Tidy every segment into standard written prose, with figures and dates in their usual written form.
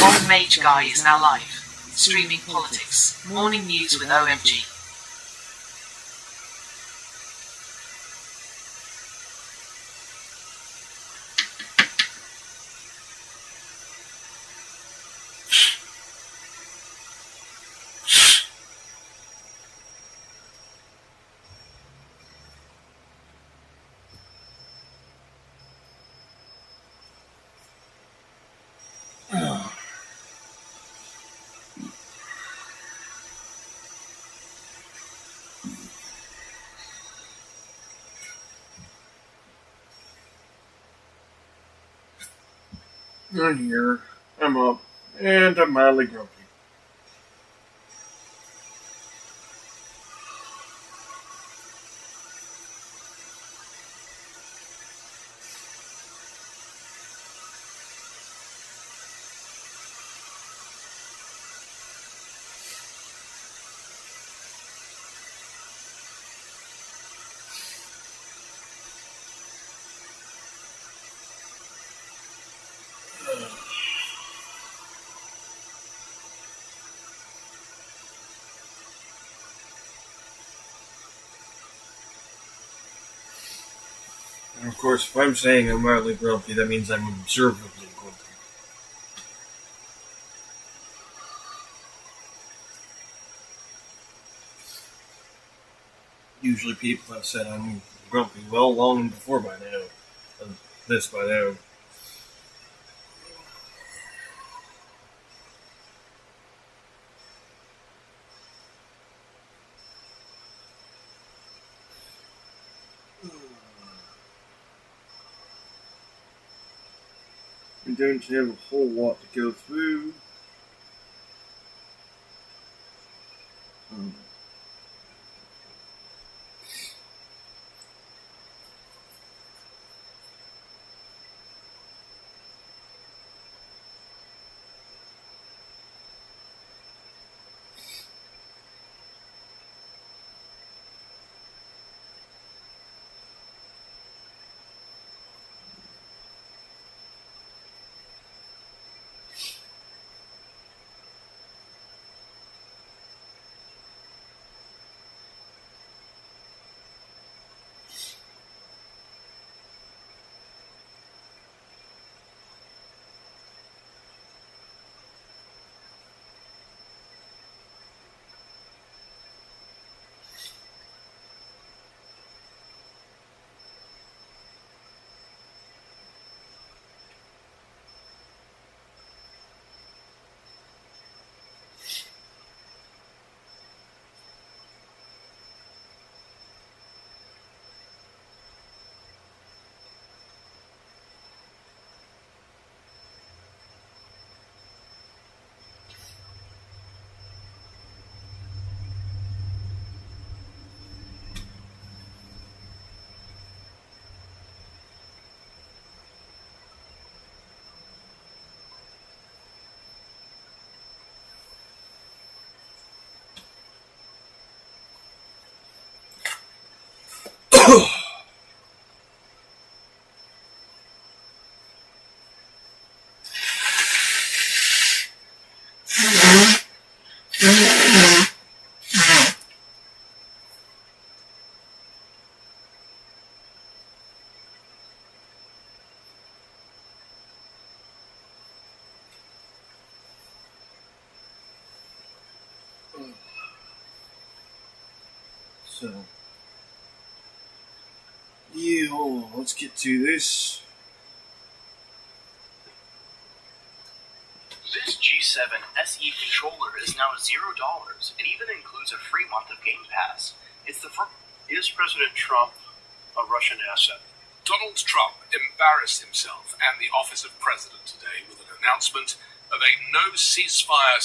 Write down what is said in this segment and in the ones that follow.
Old Mage Guy is now live, streaming politics, morning news with OMG. I'm here, I'm up, and I'm mildly grumpy. And of course, if I'm saying I'm mildly grumpy, that means I'm observably grumpy. Usually people have said I'm grumpy well long before by now. This by now. We don't have a whole lot to go through. So, yeah, let's get to this. This G7 SE controller is now $0 and even includes a free month of Game Pass. Is President Trump a Russian asset? Donald Trump embarrassed himself and the office of president today with an announcement of a no ceasefire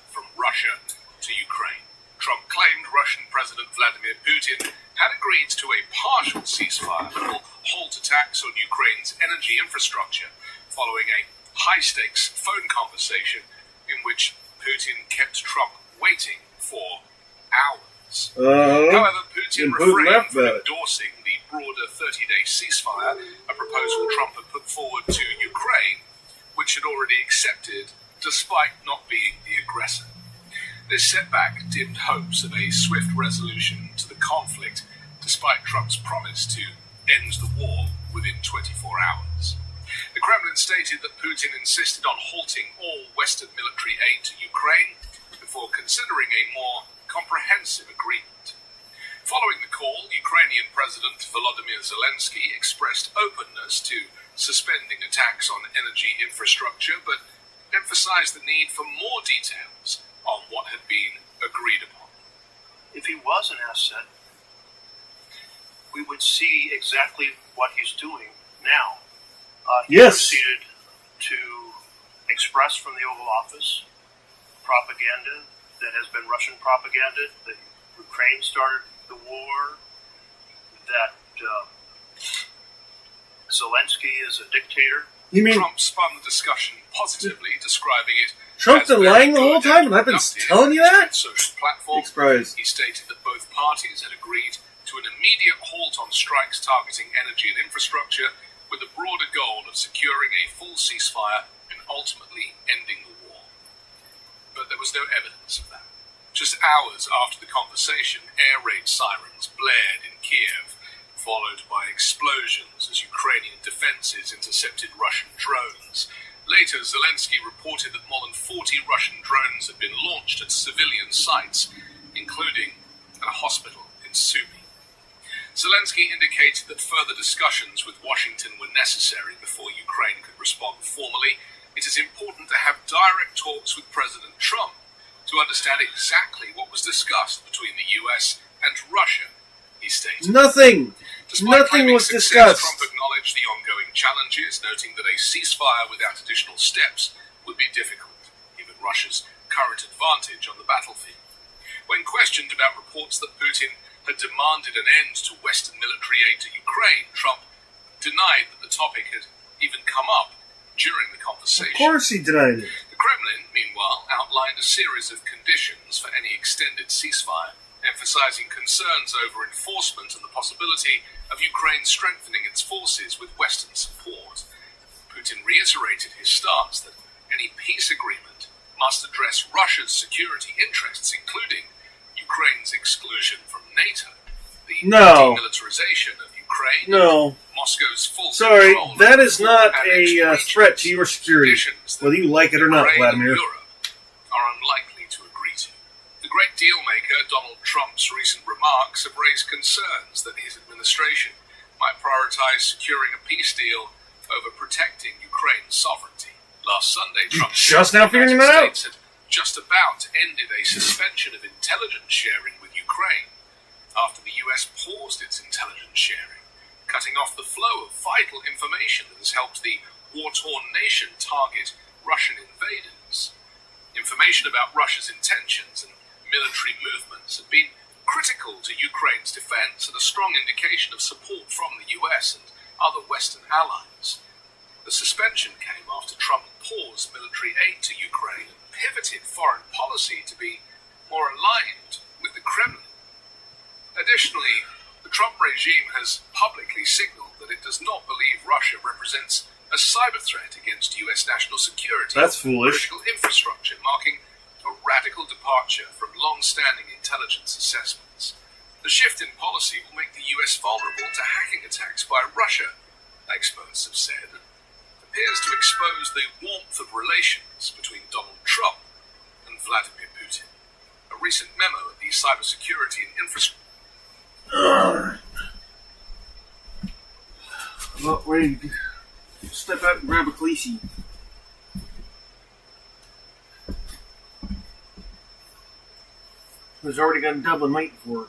from Russia to Ukraine. Trump claimed Russian President Vladimir Putin had agreed to a partial ceasefire that will halt attacks on Ukraine's energy infrastructure following a high-stakes phone conversation in which Putin kept Trump waiting for hours. However, Putin refrained from endorsing the broader 30-day ceasefire, a proposal Trump had put forward to Ukraine, which had already accepted despite not being the aggressor. This setback dimmed hopes of a swift resolution to the conflict, despite Trump's promise to end the war within 24 hours. The Kremlin stated that Putin insisted on halting all Western military aid to Ukraine before considering a more comprehensive agreement. Following the call, Ukrainian President Volodymyr Zelensky expressed openness to suspending attacks on energy infrastructure, but emphasized the need for more details on what had been agreed upon. If he was an asset, we would see exactly what he's doing now. He Yes. proceeded to express from the Oval Office propaganda that has been Russian propaganda, that Ukraine started the war, that Zelensky is a dictator. You mean Trump spun the discussion positively, describing it Trump's as been very lying the whole good time, and and I've been productive telling you that? social platform. Surprise. He stated that both parties had agreed to an immediate halt on strikes targeting energy and infrastructure, with the broader goal of securing a full ceasefire and ultimately ending the war. But there was no evidence of that. Just hours after the conversation, air raid sirens blared in Kiev, followed by explosions as Ukrainian defenses intercepted Russian drones. Later, Zelensky reported that more than 40 Russian drones had been launched at civilian sites, including a hospital in Sumy. Zelensky indicated that further discussions with Washington were necessary before Ukraine could respond formally. It is important to have direct talks with President Trump to understand exactly what was discussed between the US and Russia, he stated. Nothing. Despite Nothing claiming was success, discussed. Trump acknowledged the ongoing challenges, noting that a ceasefire without additional steps would be difficult, given Russia's current advantage on the battlefield. When questioned about reports that Putin had demanded an end to Western military aid to Ukraine, Trump denied that the topic had even come up during the conversation. Of course he denied it. The Kremlin, meanwhile, outlined a series of conditions for any extended ceasefire, emphasizing concerns over enforcement and the possibility of Ukraine strengthening its forces with Western support. Putin reiterated his stance that any peace agreement must address Russia's security interests, including Ukraine's exclusion from NATO, the No. demilitarization of Ukraine, No. Moscow's full Sorry, control that of is not and a regions, threat to your security, conditions that whether you like it or not, Ukraine Vladimir. and Europe are unlikely to agree to. The great deal maker Donald Trump's recent remarks have raised concerns that his administration might prioritize securing a peace deal over protecting Ukraine's sovereignty. Last Sunday, Trump just said now the figuring United that out? States had just about ended a suspension of intelligence sharing with Ukraine after the US paused its intelligence sharing, cutting off the flow of vital information that has helped the war-torn nation target Russian invaders. Information about Russia's intentions and military movements have been critical to Ukraine's defense and a strong indication of support from the US and other Western allies. The suspension came after Trump paused military aid to Ukraine and pivoted foreign policy to be more aligned with the Kremlin. Additionally, the Trump regime has publicly signaled that it does not believe Russia represents a cyber threat against US national security. That's foolish. Critical infrastructure, marking a radical departure from long-standing intelligence assessments. The shift in policy will make the US vulnerable to hacking attacks by Russia, experts have said. It appears to expose the warmth of relations between Donald Trump and Vladimir Putin. A recent memo at the Cybersecurity and Infrastructure Well, ready to step out and grab a Khaleesi. Who's already got a Dublin waiting for her.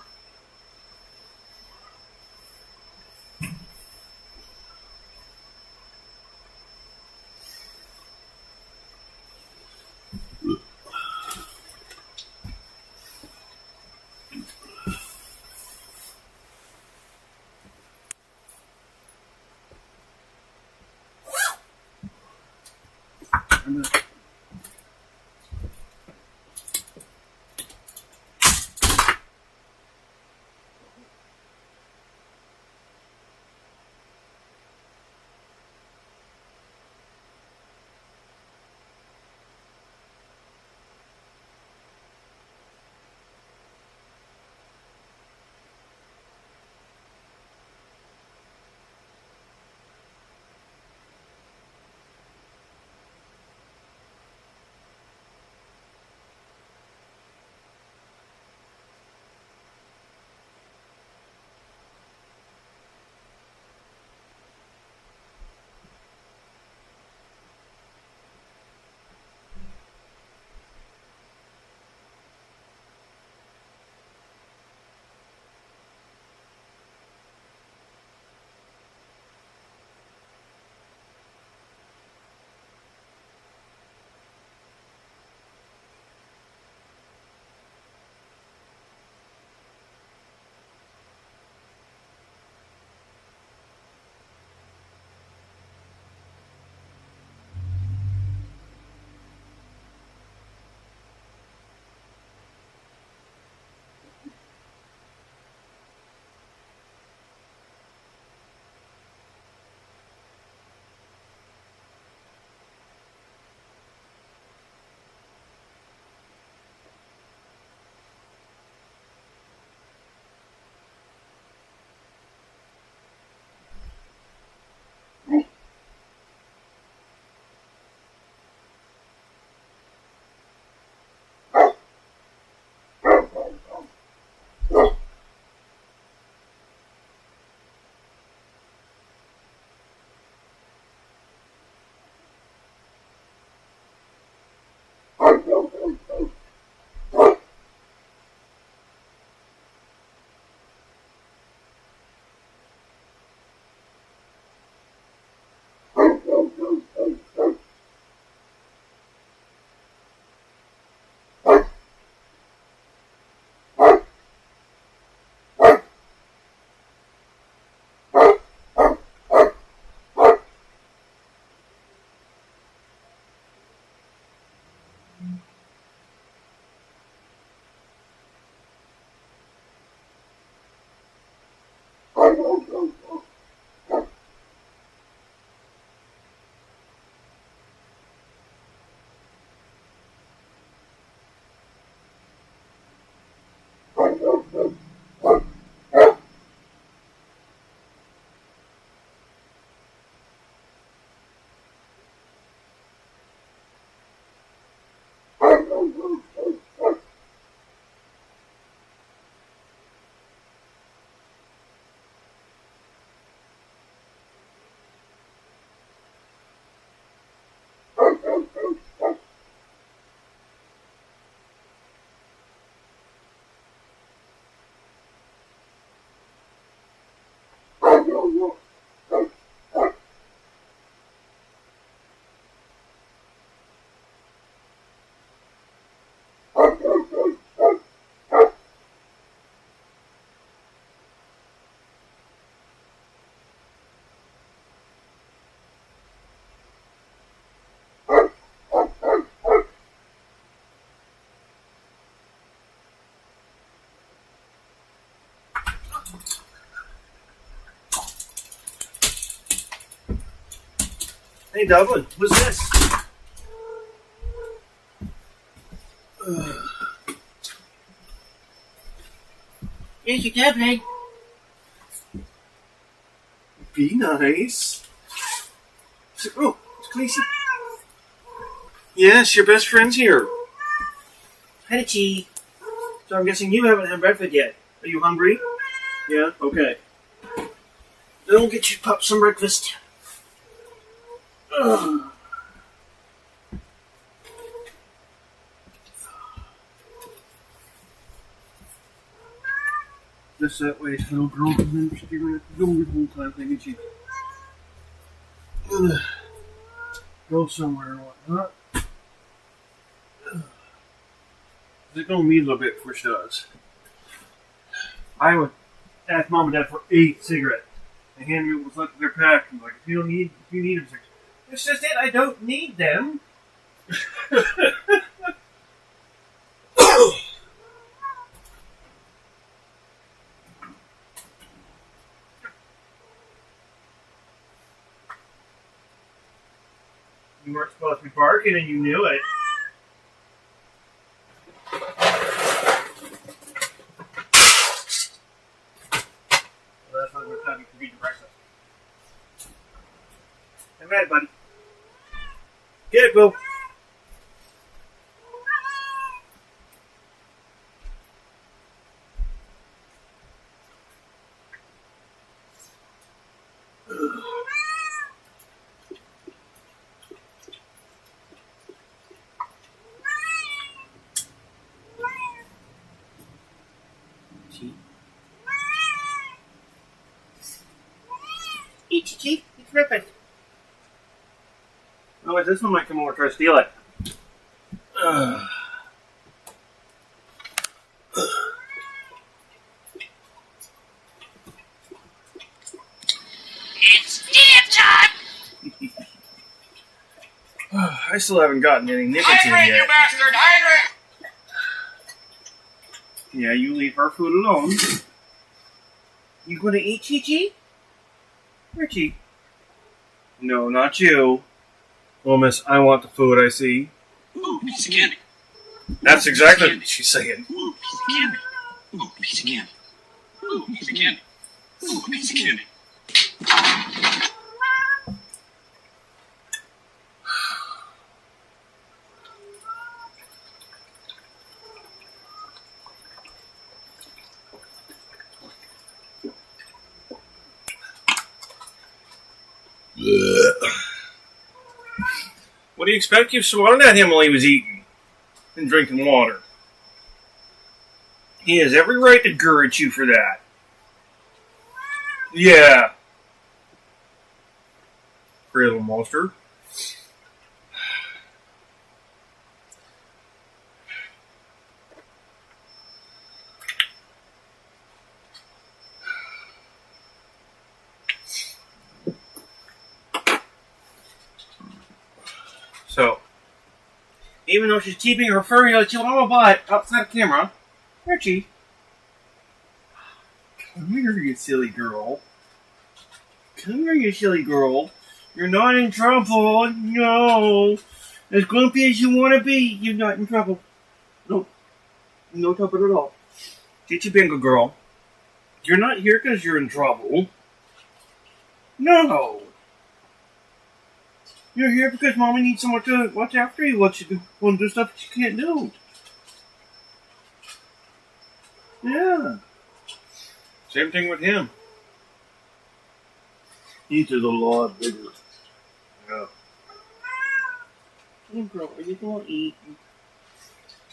Hey, Dublin, what's this? Here's your tablet. Be nice. Oh, it's Khaleesi. Yes, your best friend's here. Hi, Chi. So I'm guessing you haven't had breakfast yet. Are you hungry? Yeah? Okay. Then we'll get you pup some breakfast. Ugh. Just that way, little girl can she's giving it the whole time thinking she go somewhere or whatnot. It's gonna need a little bit before she does. I would ask mom and dad for 8 cigarettes and hand me what's left of their pack. I'm like, if you need them, it's just it. I don't need them. You weren't supposed to be barking, and you knew it. Well, that's not enough time for you to breakfast. Hey, man, buddy. Get it, Bill. Eat, Chi. It's breakfast. Oh, this one might come over and try to steal it. It's dinner time! I still haven't gotten any nicotine Hydrate, you yet. bastard! Hydrate! Yeah, you leave her food alone. You gonna eat, Chi? Richie. No, not you. Well, miss, I want the food I see. Ooh, piece of candy. That's exactly what she's saying. Ooh, piece of candy. Ooh, piece of candy. Ooh, piece of candy. Ooh, piece of candy. What do you expect? You swatted at him while he was eating and drinking water. He has every right to gurr at you for that. Yeah. Pretty little monster. So, Even though she's keeping her furry little chihuahua butt outside of camera. Archie. Come here, you silly girl. Come here, you silly girl. You're not in trouble. No. As grumpy as you want to be, you're not in trouble. No. No trouble at all. Get your bingo, girl. You're not here because you're in trouble. No. You're here because Mommy needs someone to watch after you, let you want to do stuff that you can't do. Yeah. Same thing with him. He's just a lot bigger. Yeah. Hey, girl, are you going to eat?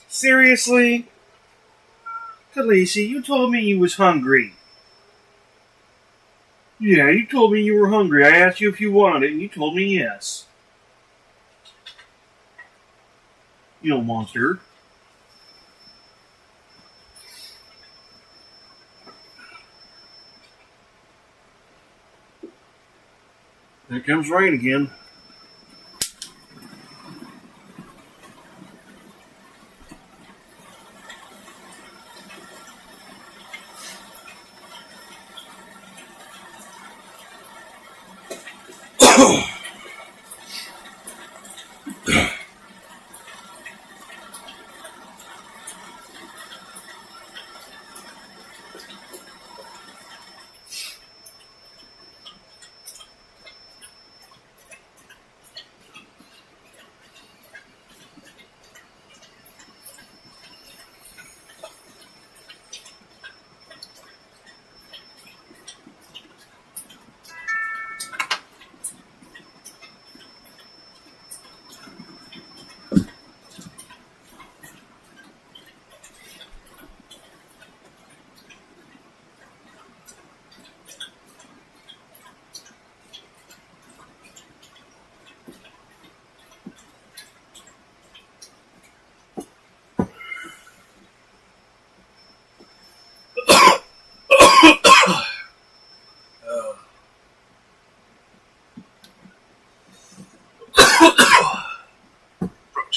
Seriously? Khaleesi, you told me you was hungry. Yeah, you told me you were hungry. I asked you if you wanted it, and you told me yes. You little monster. Here comes rain again.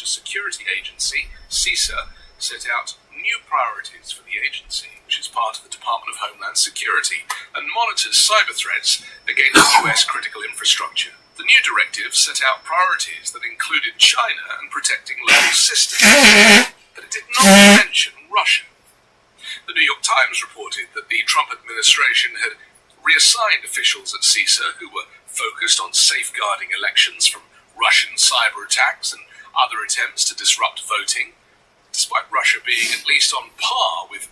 Security Agency, CISA, set out new priorities for the agency, which is part of the Department of Homeland Security, and monitors cyber threats against US critical infrastructure. The new directive set out priorities that included China and protecting local systems, but it did not mention Russia. The New York Times reported that the Trump administration had reassigned officials at CISA who were focused on safeguarding elections from Russian cyber attacks and other attempts to disrupt voting, despite Russia being at least on par with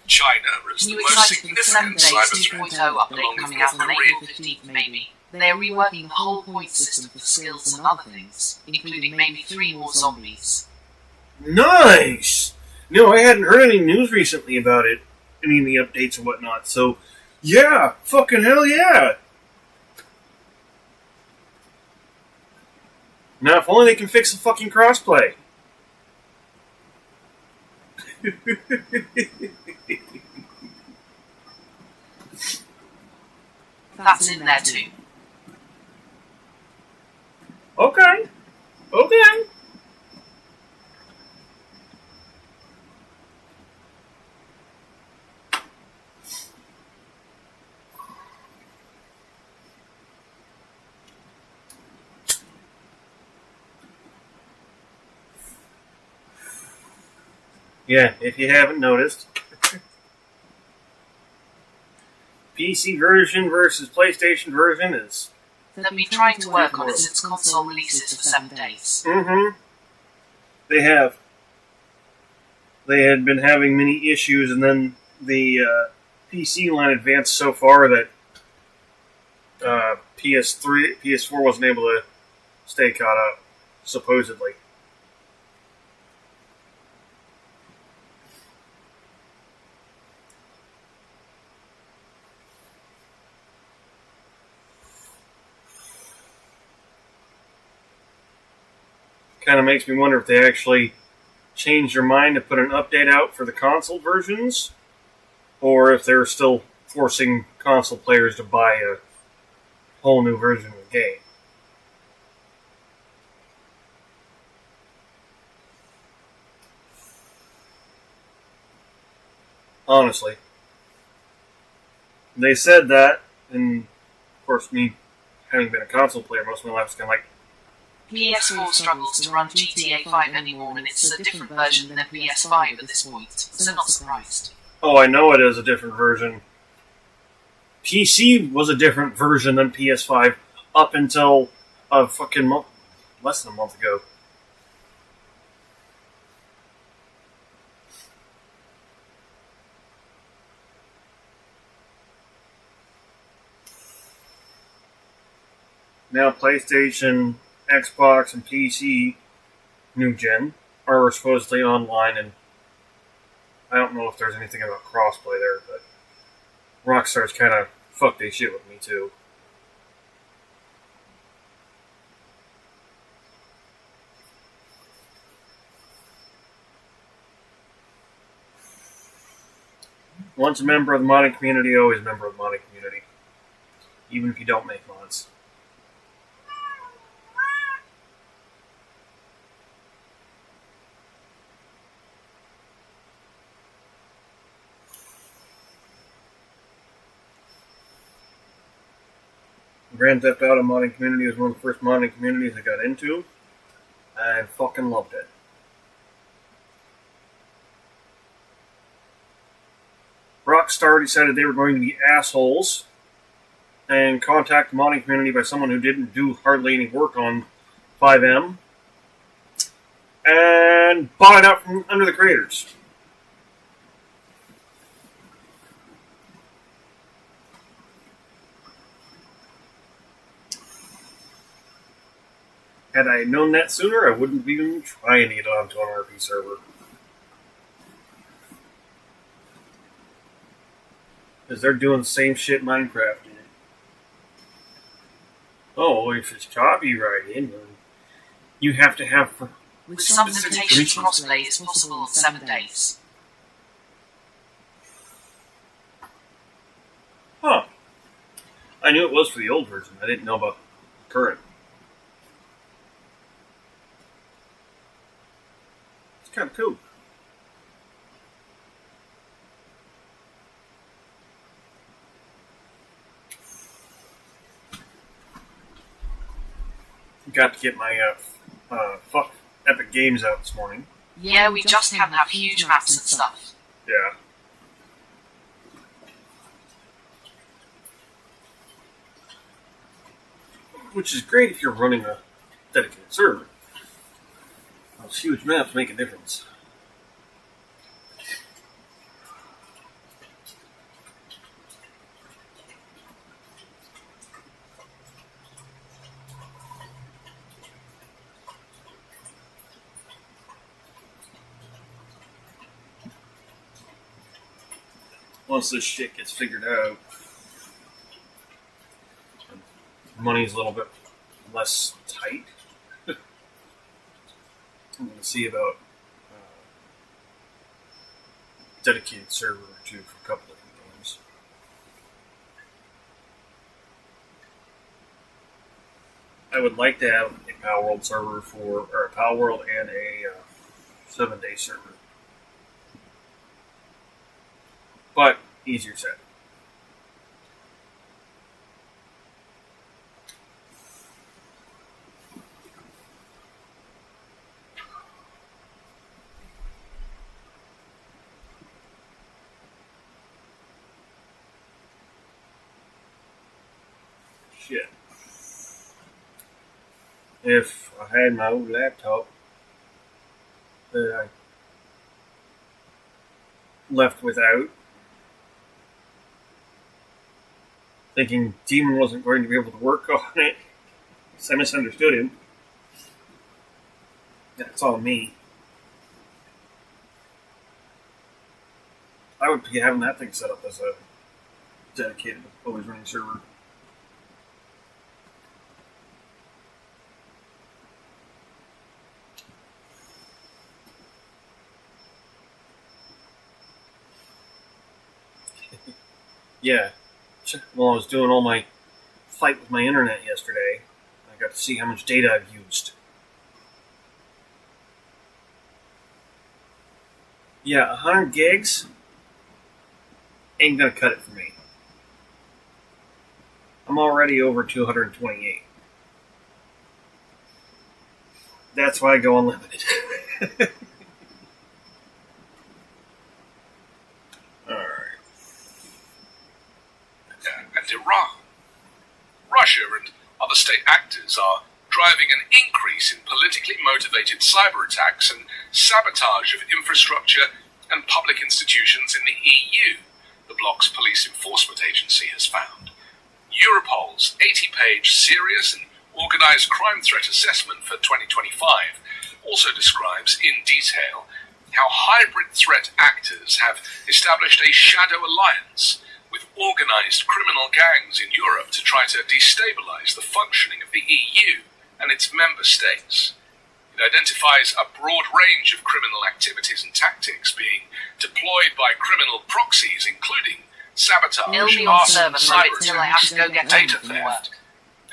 China as the New most exciting for significant 7 cyber Days threat, 2.0 update along with coming out on North April Korea. 15th, maybe. They're reworking the whole point system for skills and other things, including maybe 3 more zombies. Nice! No, I hadn't heard any news recently about it. I mean, the updates and whatnot, so... Yeah! Fucking hell yeah! Now, if only they can fix the fucking crossplay. That's in there too. Okay. Okay. Yeah, if you haven't noticed. PC version versus PlayStation version is... They've been trying to work on it since console releases for 7 days. Mm-hmm. They have. They had been having many issues, and then the PC line advanced so far that PS4 wasn't able to stay caught up, supposedly. Kind of makes me wonder if they actually changed their mind to put an update out for the console versions, or if they're still forcing console players to buy a whole new version of the game. Honestly. They said that, and of course, me having been a console player most of my life, is kind of like, PS4 struggles to run GTA 5 anymore, and it's a different version than PS5 at this point, so not surprised. oh, I know it is a different version. PC was a different version than PS5 up until a fucking month, less than a month ago. Now PlayStation, Xbox, and PC, new gen, are supposedly online, and I don't know if there's anything about crossplay there, but Rockstar's kind of fucked they shit with me too. Once a member of the modding community, always a member of the modding community. Even if you don't make mods. Grand Theft Auto modding community was one of the first modding communities I got into. I fucking loved it. Rockstar decided they were going to be assholes and contact the modding community by someone who didn't do hardly any work on 5M and bought it out from under the creators. Had I known that sooner, I wouldn't be even trying to get onto an RP server. Because they're doing the same shit Minecraft did. Oh, if it's copyrighted, you have to have... With some limitations, crossplay is possible on 7 days. Huh. I knew it was for the old version. I didn't know about the current. It's kind of cool. Got to get my fuck Epic Games out this morning. Yeah, we just have huge maps and stuff. Yeah. Which is great if you're running a dedicated server. Those huge maps make a difference. Once this shit gets figured out, money's a little bit less tight. I'm going to see about dedicated server or two for a couple different games. I would like to have a Power World server or a Power World and a 7-day server. But easier said. Shit. If I had my old laptop that I left without, thinking Demon wasn't going to be able to work on it, because I misunderstood him. That's all me. I would be having that thing set up as a dedicated, always running server. Yeah. While I was doing all my fight with my internet yesterday, I got to see how much data I've used. Yeah, 100 gigs ain't gonna cut it for me. I'm already over 228. That's why I go unlimited. Alright. And Iran. Russia and other state actors are driving an increase in politically motivated cyber attacks and sabotage of infrastructure and public institutions in the EU, the bloc's police enforcement agency has found. Europol's 80-page serious and organized crime threat assessment for 2025 also describes in detail how hybrid threat actors have established a shadow alliance with organized criminal gangs in Europe to try to destabilize the functioning of the EU and its member states. It identifies a broad range of criminal activities and tactics being deployed by criminal proxies, including sabotage, It'll be on arson, server for a bit cyber till I have to go get data home from work. theft,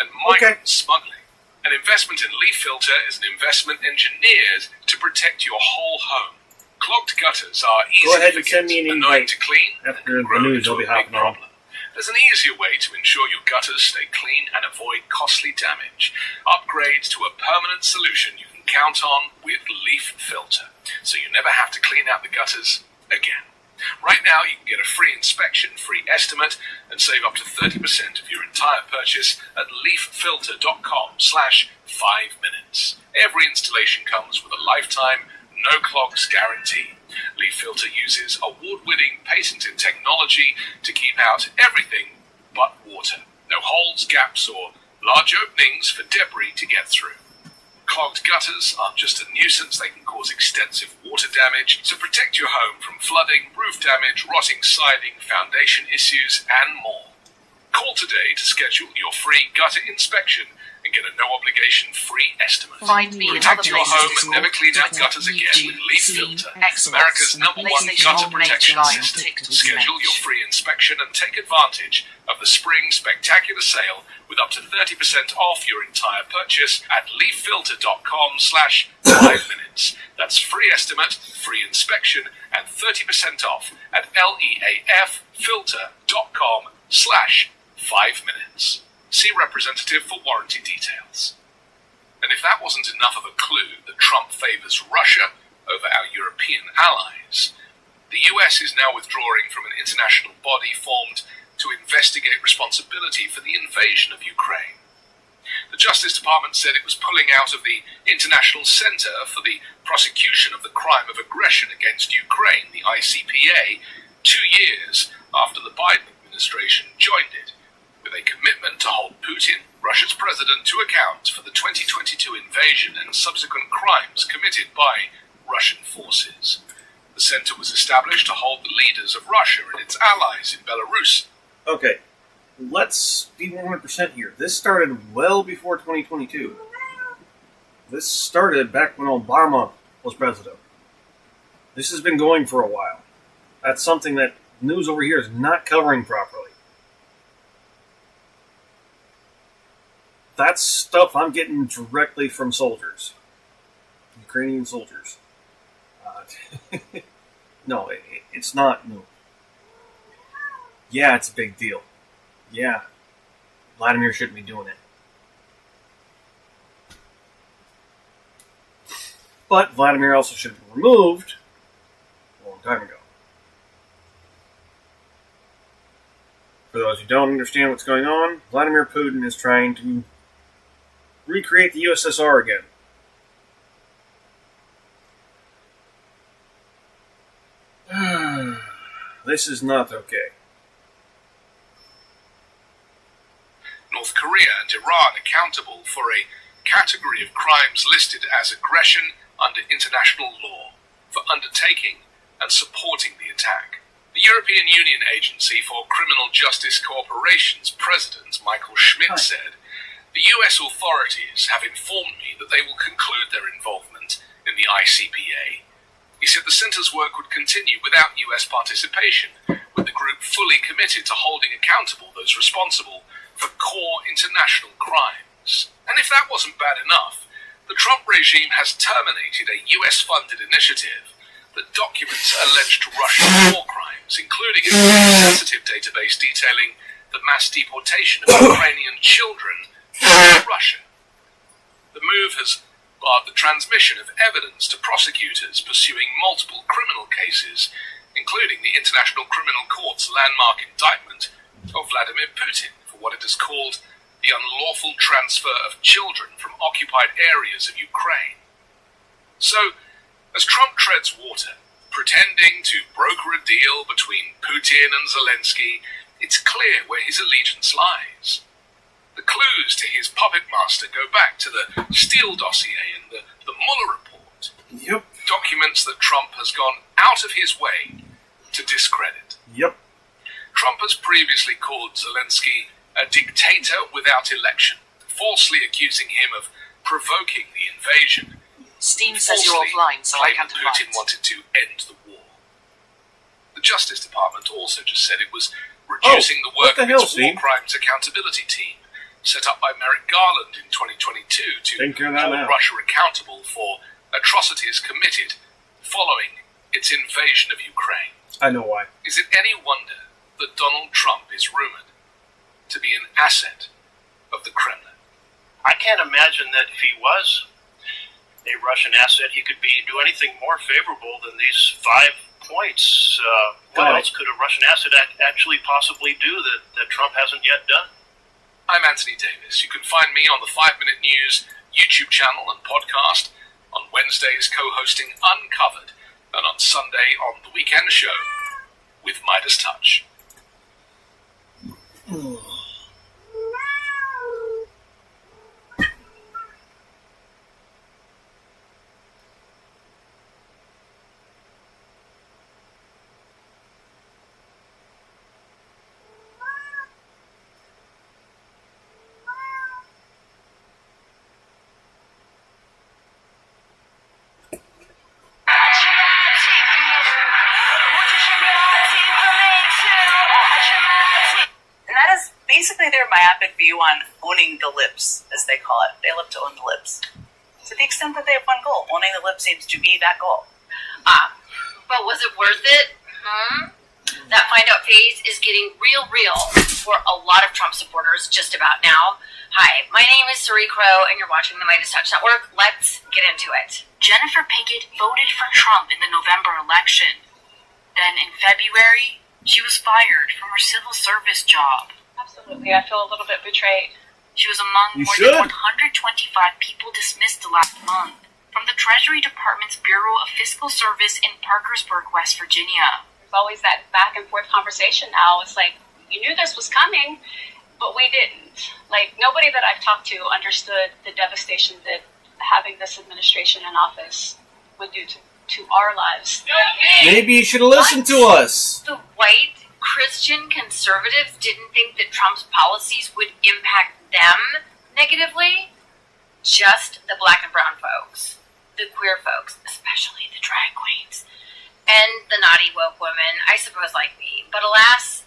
and migrant smuggling. An investment in Leaf Filter is an investment engineered to protect your whole home. Clogged gutters are easy Go ahead to and send me an forget, annoying invite to clean, after and the grow news into will be a big hopping on. problem. There's an easier way to ensure your gutters stay clean and avoid costly damage. Upgrade to a permanent solution you can count on with Leaf Filter, so you never have to clean out the gutters again. Right now, you can get a free inspection, free estimate, and save up to 30% of your entire purchase at leaffilter.com/5minutes. Every installation comes with a lifetime, no clogs guarantee. Leaf Filter uses award-winning patented technology to keep out everything but water. No holes, gaps, or large openings for debris to get through. Clogged gutters aren't just a nuisance, they can cause extensive water damage, so protect your home from flooding, roof damage, rotting siding, foundation issues, and more. Call today to schedule your free gutter inspection and get a no-obligation free estimate. Find me in Protect other your places home as and well. never clean out Twitter, gutters again with YouTube, Leaf Steam, Filter, Xbox, America's and #1 PlayStation gutter Online protection guys system. tick to Schedule your free inspection and take advantage of the spring spectacular sale with up to 30% off your entire purchase at leaffilter.com/5minutes. That's free estimate, free inspection, and 30% off at leaffilter.com/5minutes. See representative for warranty details. And if that wasn't enough of a clue that Trump favors Russia over our European allies, the US is now withdrawing from an international body formed to investigate responsibility for the invasion of Ukraine. The Justice Department said it was pulling out of the International Center for the Prosecution of the Crime of Aggression against Ukraine, the ICPA, 2 years after the Biden administration joined it, with a commitment to hold Putin, Russia's president, to account for the 2022 invasion and subsequent crimes committed by Russian forces. The center was established to hold the leaders of Russia and its allies in Belarus. Okay, let's be 100% here. This started well before 2022. This started back when Obama was president. This has been going for a while. That's something that news over here is not covering properly. That's stuff I'm getting directly from soldiers. Ukrainian soldiers. No, it's not new. Yeah, it's a big deal. Yeah, Vladimir shouldn't be doing it. But Vladimir also should have been removed a long time ago. For those who don't understand what's going on, Vladimir Putin is trying to recreate the USSR again. This is not okay. North Korea and Iran accountable for a category of crimes listed as aggression under international law for undertaking and supporting the attack. The European Union Agency for Criminal Justice Cooperation's president, Michael Schmidt, said, "The US authorities have informed me that they will conclude their involvement in the ICPA." He said the center's work would continue without US participation, with the group fully committed to holding accountable those responsible for core international crimes. And if that wasn't bad enough, the Trump regime has terminated a US-funded initiative that documents alleged Russian war crimes, including a sensitive database detailing the mass deportation of Ukrainian children to Russia. The move has barred the transmission of evidence to prosecutors pursuing multiple criminal cases, including the International Criminal Court's landmark indictment of Vladimir Putin for what it has called the unlawful transfer of children from occupied areas of Ukraine. So, as Trump treads water, pretending to broker a deal between Putin and Zelensky, it's clear where his allegiance lies. The clues to his puppet master go back to the Steele dossier and the Mueller report. Yep. Documents that Trump has gone out of his way to discredit. Yep. Trump has previously called Zelensky a dictator without election, falsely accusing him of provoking the invasion. Steam says you're offline, so I can't Putin invite. wanted to end the war. The Justice Department also just said it was reducing the work what the of hell, its War Steve? Crimes Accountability Team, set up by Merrick Garland in 2022 to Take care of that hold now. Russia accountable for atrocities committed following its invasion of Ukraine. I know why. Is it any wonder that Donald Trump is rumored to be an asset of the Kremlin? I can't imagine that if he was a Russian asset, he could do anything more favorable than these 5 points. What Got it. else could a Russian asset actually possibly do that Trump hasn't yet done? I'm Anthony Davis. You can find me on the 5 Minute News YouTube channel and podcast, on Wednesdays co-hosting Uncovered, and on Sunday on The Weekend Show with Midas Touch. And that is basically their myopic view on owning the libs, as they call it. They love to own the libs. To the extent that they have one goal, owning the libs seems to be that goal. But was it worth it? That find out phase is getting real for a lot of Trump supporters just about now. Hi, my name is Suri Crow, and you're watching the Midas Touch Network. Let's get into it. Jennifer Pickett voted for Trump in the November election. Then in February, she was fired from her civil service job. Absolutely, I feel a little bit betrayed. She was among You more should. than 125 people dismissed the last month from the Treasury Department's Bureau of Fiscal Service in Parkersburg, West Virginia. There's always that back and forth conversation now. It's like, you knew this was coming, but we didn't. Like, nobody that I've talked to understood the devastation that having this administration in office would do to our lives. Maybe you should have listened to us. The white Christian conservatives didn't think that Trump's policies would impact them negatively. Just the black and brown folks, the queer folks, especially the drag queens, and the naughty woke women, I suppose like me. But alas,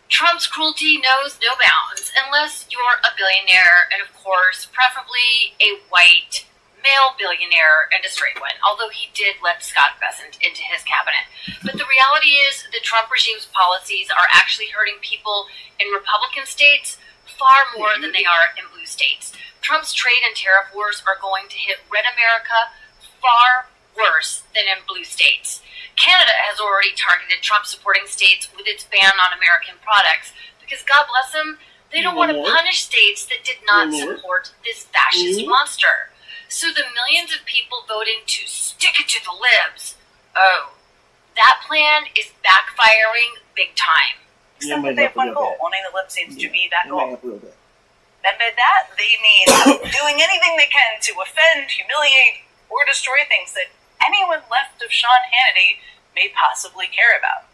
Trump's cruelty knows no bounds unless you're a billionaire, and of course, preferably a white male billionaire and a straight one, although he did let Scott Bessent into his cabinet. But the reality is the Trump regime's policies are actually hurting people in Republican states far more than they are in blue states. Trump's trade and tariff wars are going to hit red America far worse than in blue states. Canada has already targeted Trump-supporting states with its ban on American products because, God bless them, they don't want to punish states that did not support this fascist monster. So the millions of people voting to stick it to the libs, that plan is backfiring big time. Except that they have one goal, owning the libs seems to be that goal. And by that, they mean doing anything they can to offend, humiliate, or destroy things that anyone left of Sean Hannity may possibly care about.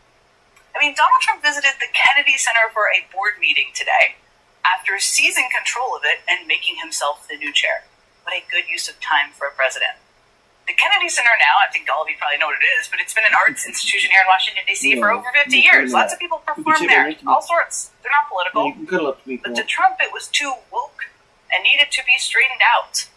I mean, Donald Trump visited the Kennedy Center for a board meeting today after seizing control of it and making himself the new chair. What a good use of time for a president. The Kennedy Center now, I think all of you probably know what it is, but it's been an arts institution here in Washington, D.C. for over 50 years. Lots of people perform there. All sorts. They're not political. But to Trump, it was too woke and needed to be straightened out.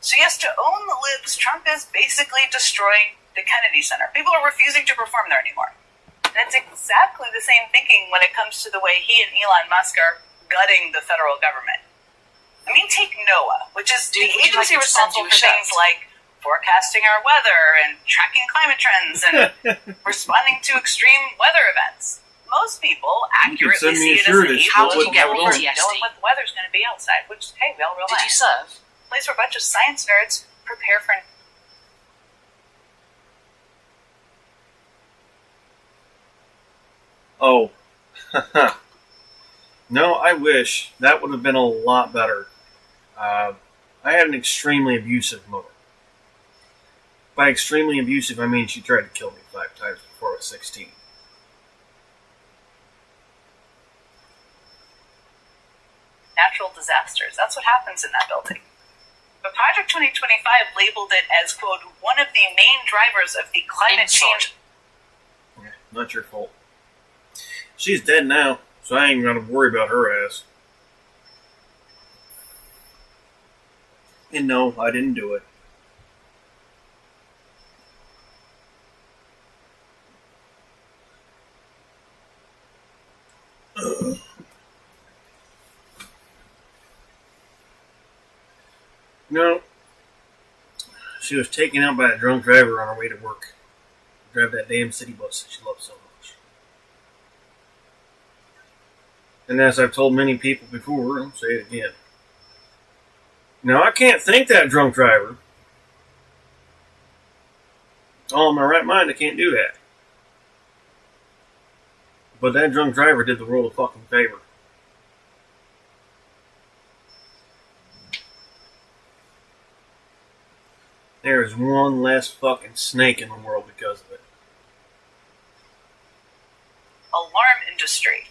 So yes, to own the libs, Trump is basically destroying the Kennedy Center. People are refusing to perform there anymore. And it's exactly the same thinking when it comes to the way he and Elon Musk are gutting the federal government. I mean, take NOAA, which is the agency responsible for things like forecasting our weather and tracking climate trends and responding to extreme weather events. Most people accurately see it as an How do you get knowing PTSD? what the weather's going to be outside, which, hey, we all realize. Did you serve? Place where a bunch of science nerds prepare for. Oh. No, I wish. That would have been a lot better. I had an extremely abusive mother. By extremely abusive, I mean she tried to kill me 5 times before I was 16. Natural disasters. That's what happens in that building. But Project 2025 labeled it as, quote, one of the main drivers of the climate change. Yeah, not your fault. She's dead now, so I ain't gonna worry about her ass. And no, I didn't do it. No. She was taken out by a drunk driver on her way to work. Drive that damn city bus that she loves so much. And as I've told many people before, I'll say it again. Now, I can't thank that drunk driver. All in my right mind, I can't do that. But that drunk driver did the world a fucking favor. There is one less fucking snake in the world because of it. Alarm industry.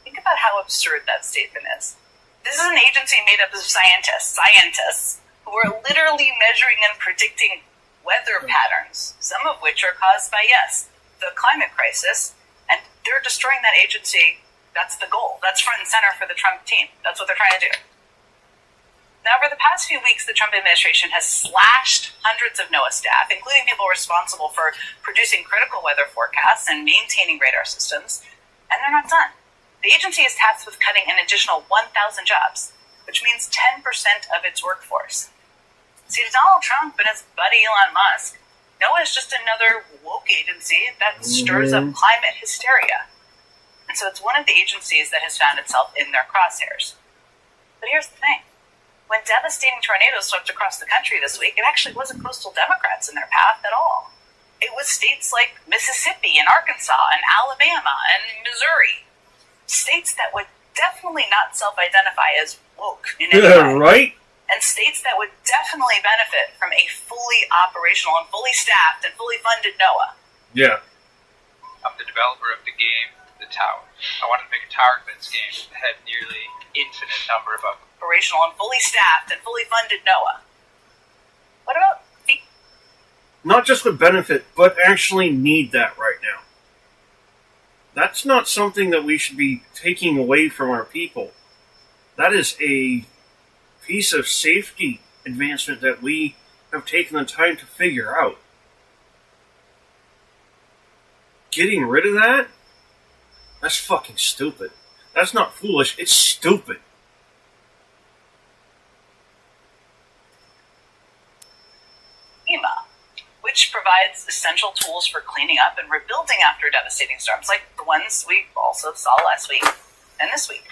Think about how absurd that statement is. This is an agency made up of scientists who are literally measuring and predicting weather patterns, some of which are caused by, yes, the climate crisis, and they're destroying that agency. That's the goal. That's front and center for the Trump team. That's what they're trying to do. Now, over the past few weeks, the Trump administration has slashed hundreds of NOAA staff, including people responsible for producing critical weather forecasts and maintaining radar systems, and they're not done. The agency is tasked with cutting an additional 1,000 jobs, which means 10% of its workforce. See, to Donald Trump and his buddy Elon Musk, NOAA is just another woke agency that stirs up climate hysteria. And so it's one of the agencies that has found itself in their crosshairs. But here's the thing. When devastating tornadoes swept across the country this week, it actually wasn't coastal Democrats in their path at all. It was states like Mississippi and Arkansas and Alabama and Missouri. States that would definitely not self-identify as woke in any way. Right? And states that would definitely benefit from a fully operational and fully staffed and fully funded NOAA. Yeah. I'm the developer of the game, The Tower. I wanted to make a tower defense game that had nearly infinite number of upgrades. Operational and fully staffed and fully funded NOAA. What about the... Not just would benefit, but actually need that right now. That's not something that we should be taking away from our people. That is a piece of safety advancement that we have taken the time to figure out. Getting rid of that? That's fucking stupid. That's not foolish, it's stupid. FEMA, which provides essential tools for cleaning up and rebuilding after devastating storms, like the ones we also saw last week and this week.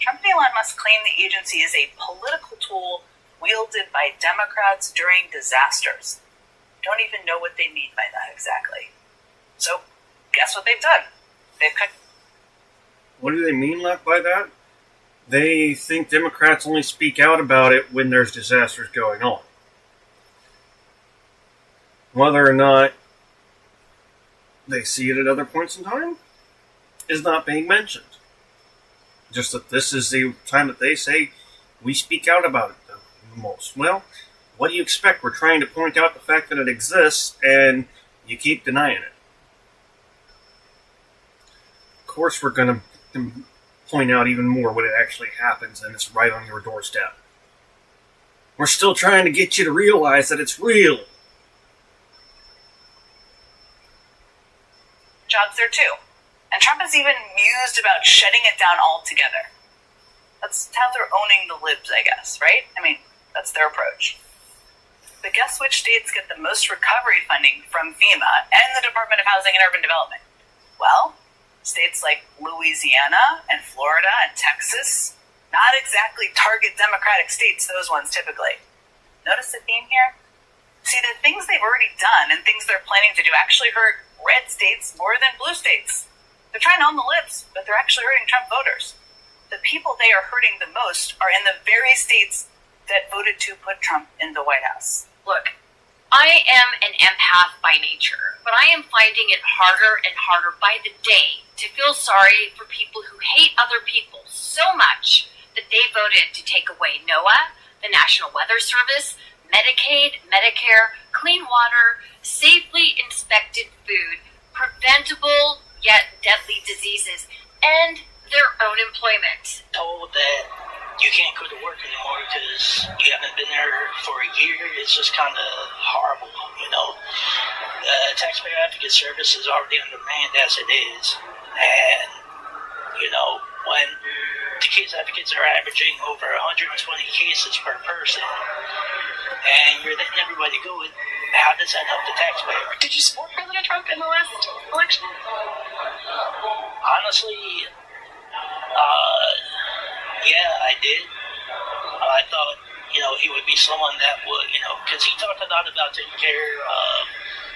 Trump and Elon Musk claim the agency is a political tool wielded by Democrats during disasters. Don't even know what they mean by that exactly. So, guess what they've done? They've cut... What do they mean by that? They think Democrats only speak out about it when there's disasters going on. Whether or not they see it at other points in time is not being mentioned. Just that this is the time that they say we speak out about it the most. Well, what do you expect? We're trying to point out the fact that it exists, and you keep denying it. Of course we're going to point out even more when it actually happens, and it's right on your doorstep. We're still trying to get you to realize that it's real. jobs there too. And Trump has even mused about shutting it down altogether. That's how they're owning the libs, I guess, right? I mean, that's their approach. But guess which states get the most recovery funding from FEMA and the Department of Housing and Urban Development? Well, states like Louisiana and Florida and Texas. Not exactly target Democratic states, those ones typically. Notice the theme here? See, the things they've already done and things they're planning to do actually hurt red states more than blue states. They're trying to own the libs, but they're actually hurting Trump voters. The people they are hurting the most are in the very states that voted to put Trump in the White House. Look, I am an empath by nature, but I am finding it harder and harder by the day to feel sorry for people who hate other people so much that they voted to take away NOAA, the National Weather Service, Medicaid, Medicare, clean water, safely inspected food, preventable yet deadly diseases, and their own employment. Told that you can't go to work anymore because you haven't been there for a year. It's just kind of horrible, you know. Taxpayer Advocate Service is already undermanned as it is. And, you know, when the case advocates are averaging over 120 cases per person, and you're letting everybody go, how does that help the taxpayer? Did you support President Trump in the last election? Honestly, yeah, I did. I thought, you know, he would be someone that would, you know, because he talked a lot about taking care of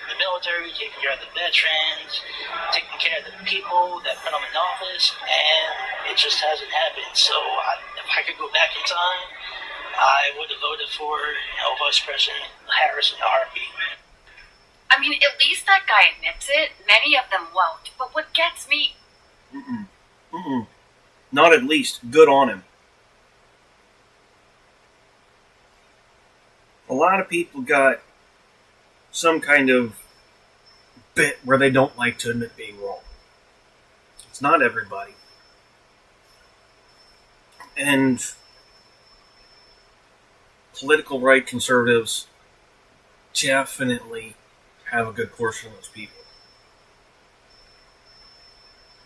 the military, taking care of the veterans, taking care of the people that put him in office, and it just hasn't happened. So if I could go back in time, I would have voted for, you know, Vice President Harris in a heartbeat. I mean, at least that guy admits it. Many of them won't. But what gets me... Not at least. Good on him. A lot of people got some kind of bit where they don't like to admit being wrong. It's not everybody. And political right conservatives definitely have a good portion of those people.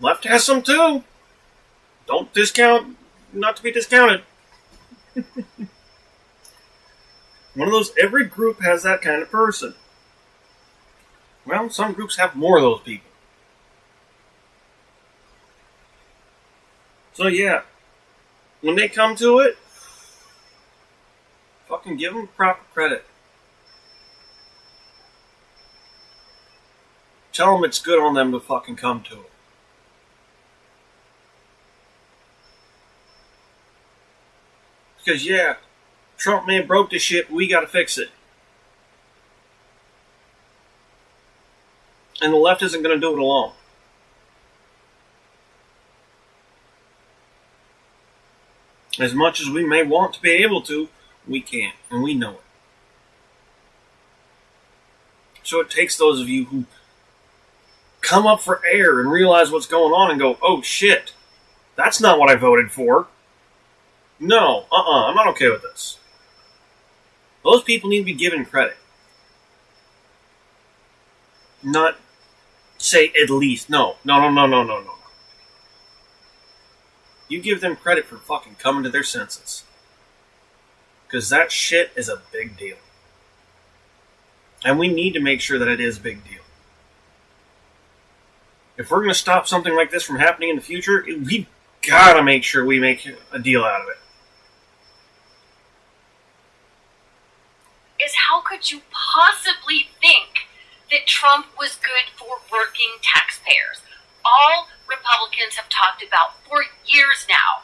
Left has some too. Don't discount, not to be discounted. One of those, every group has that kind of person. Well, some groups have more of those people. So yeah, when they come to it, fucking give them proper credit. Tell them it's good on them to fucking come to it. Because yeah, Trump man broke this shit, but we gotta fix it. And the left isn't gonna do it alone. As much as we may want to be able to, we can't, and we know it. So it takes those of you who come up for air and realize what's going on and go, oh shit, that's not what I voted for. No, I'm not okay with this. Those people need to be given credit. Not say at least. No. You give them credit for fucking coming to their senses. Because that shit is a big deal. And we need to make sure that it is a big deal. If we're going to stop something like this from happening in the future, we've got to make sure we make a deal out of it. Is how could you possibly think that Trump was good for working taxpayers? All Republicans have talked about for years now.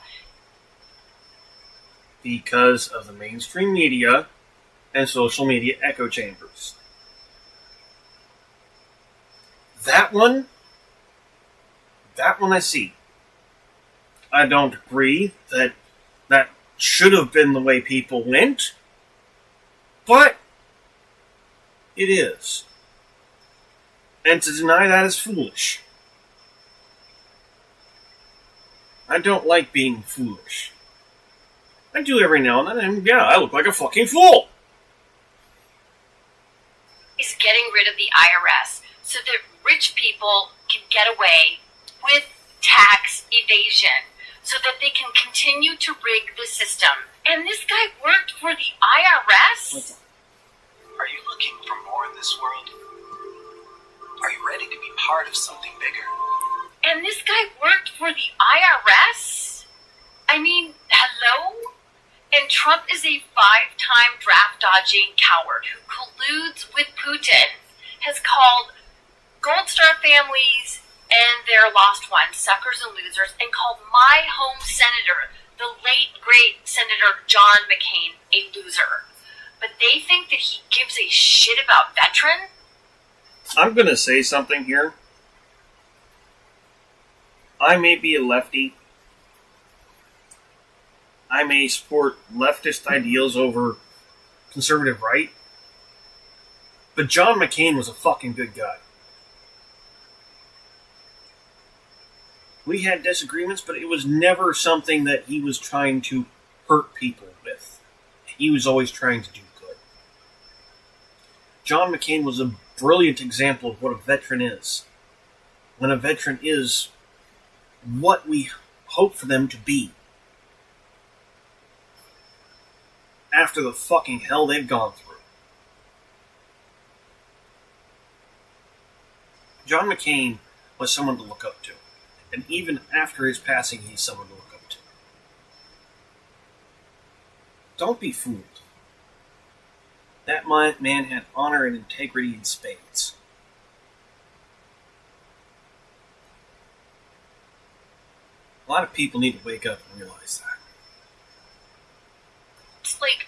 Because of the mainstream media and social media echo chambers. That one I see. I don't agree that that should have been the way people went, but it is. And to deny that is foolish. I don't like being foolish. I do every now and then, and yeah, I look like a fucking fool. Is getting rid of the IRS so that rich people can get away with tax evasion so that they can continue to rig the system. And this guy worked for the IRS? Are you looking for more in this world? Are you ready to be part of something bigger? And this guy worked for the IRS? I mean, hello? And Trump is a 5-time draft-dodging coward who colludes with Putin, has called Gold Star families and their lost ones suckers and losers, and called my home senator, the late, great Senator John McCain, a loser. But they think that he gives a shit about veterans? I'm going to say something here. I may be a lefty. I may support leftist ideals over conservative right. But John McCain was a fucking good guy. We had disagreements, but it was never something that he was trying to hurt people with. He was always trying to do good. John McCain was a brilliant example of what a veteran is. When a veteran is what we hope for them to be. After the fucking hell they've gone through. John McCain was someone to look up to. And even after his passing, he's someone to look up to. Don't be fooled. That man had honor and integrity in spades. A lot of people need to wake up and realize that. It's like,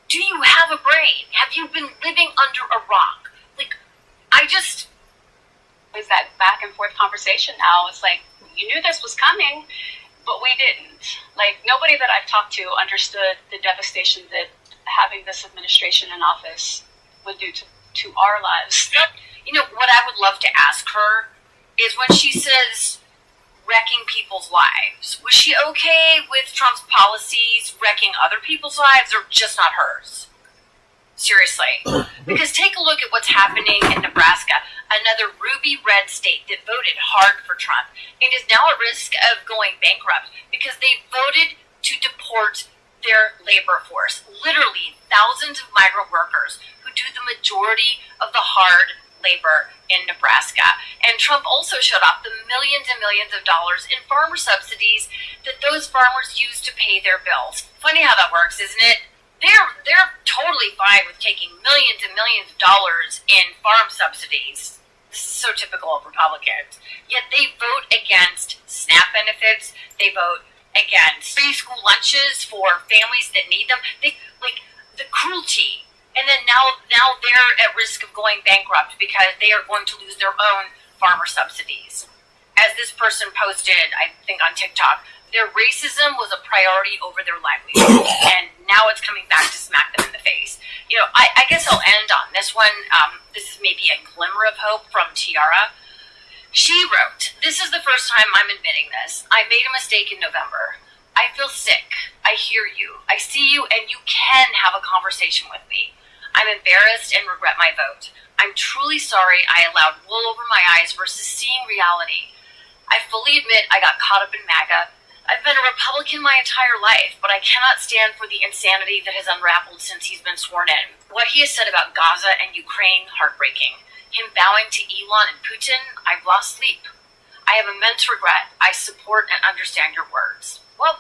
do you have a brain? Have you been living under a rock? Is that back and forth conversation now. It's like, you knew this was coming, but we didn't. Like, nobody that I've talked to understood the devastation that having this administration in office would do to our lives. You know, what I would love to ask her is when she says wrecking people's lives, was she okay with Trump's policies wrecking other people's lives or just not hers? Seriously. Because take a look at what's happening in Nebraska, another ruby red state that voted hard for Trump and is now at risk of going bankrupt because they voted to deport their labor force. Literally thousands of migrant workers who do the majority of the hard labor in Nebraska. And Trump also shut off the millions and millions of dollars in farmer subsidies that those farmers use to pay their bills. Funny how that works, isn't it? They're totally fine with taking millions and millions of dollars in farm subsidies. This is so typical of Republicans. Yet they vote against SNAP benefits. They vote against free school lunches for families that need them. The cruelty. And then now they're at risk of going bankrupt because they are going to lose their own farmer subsidies. As this person posted, I think on TikTok, their racism was a priority over their livelihood, and now it's coming back to smack them in the face. You know, I guess I'll end on this one. This is maybe a glimmer of hope from Tiara. She wrote, "This is the first time I'm admitting this. I made a mistake in November. I feel sick. I hear you. I see you, and you can have a conversation with me. I'm embarrassed and regret my vote. I'm truly sorry I allowed wool over my eyes versus seeing reality. I fully admit I got caught up in MAGA. I've been a Republican my entire life, but I cannot stand for the insanity that has unraveled since he's been sworn in. What he has said about Gaza and Ukraine, heartbreaking. Him bowing to Elon and Putin, I've lost sleep. I have immense regret. I support and understand your words." Well,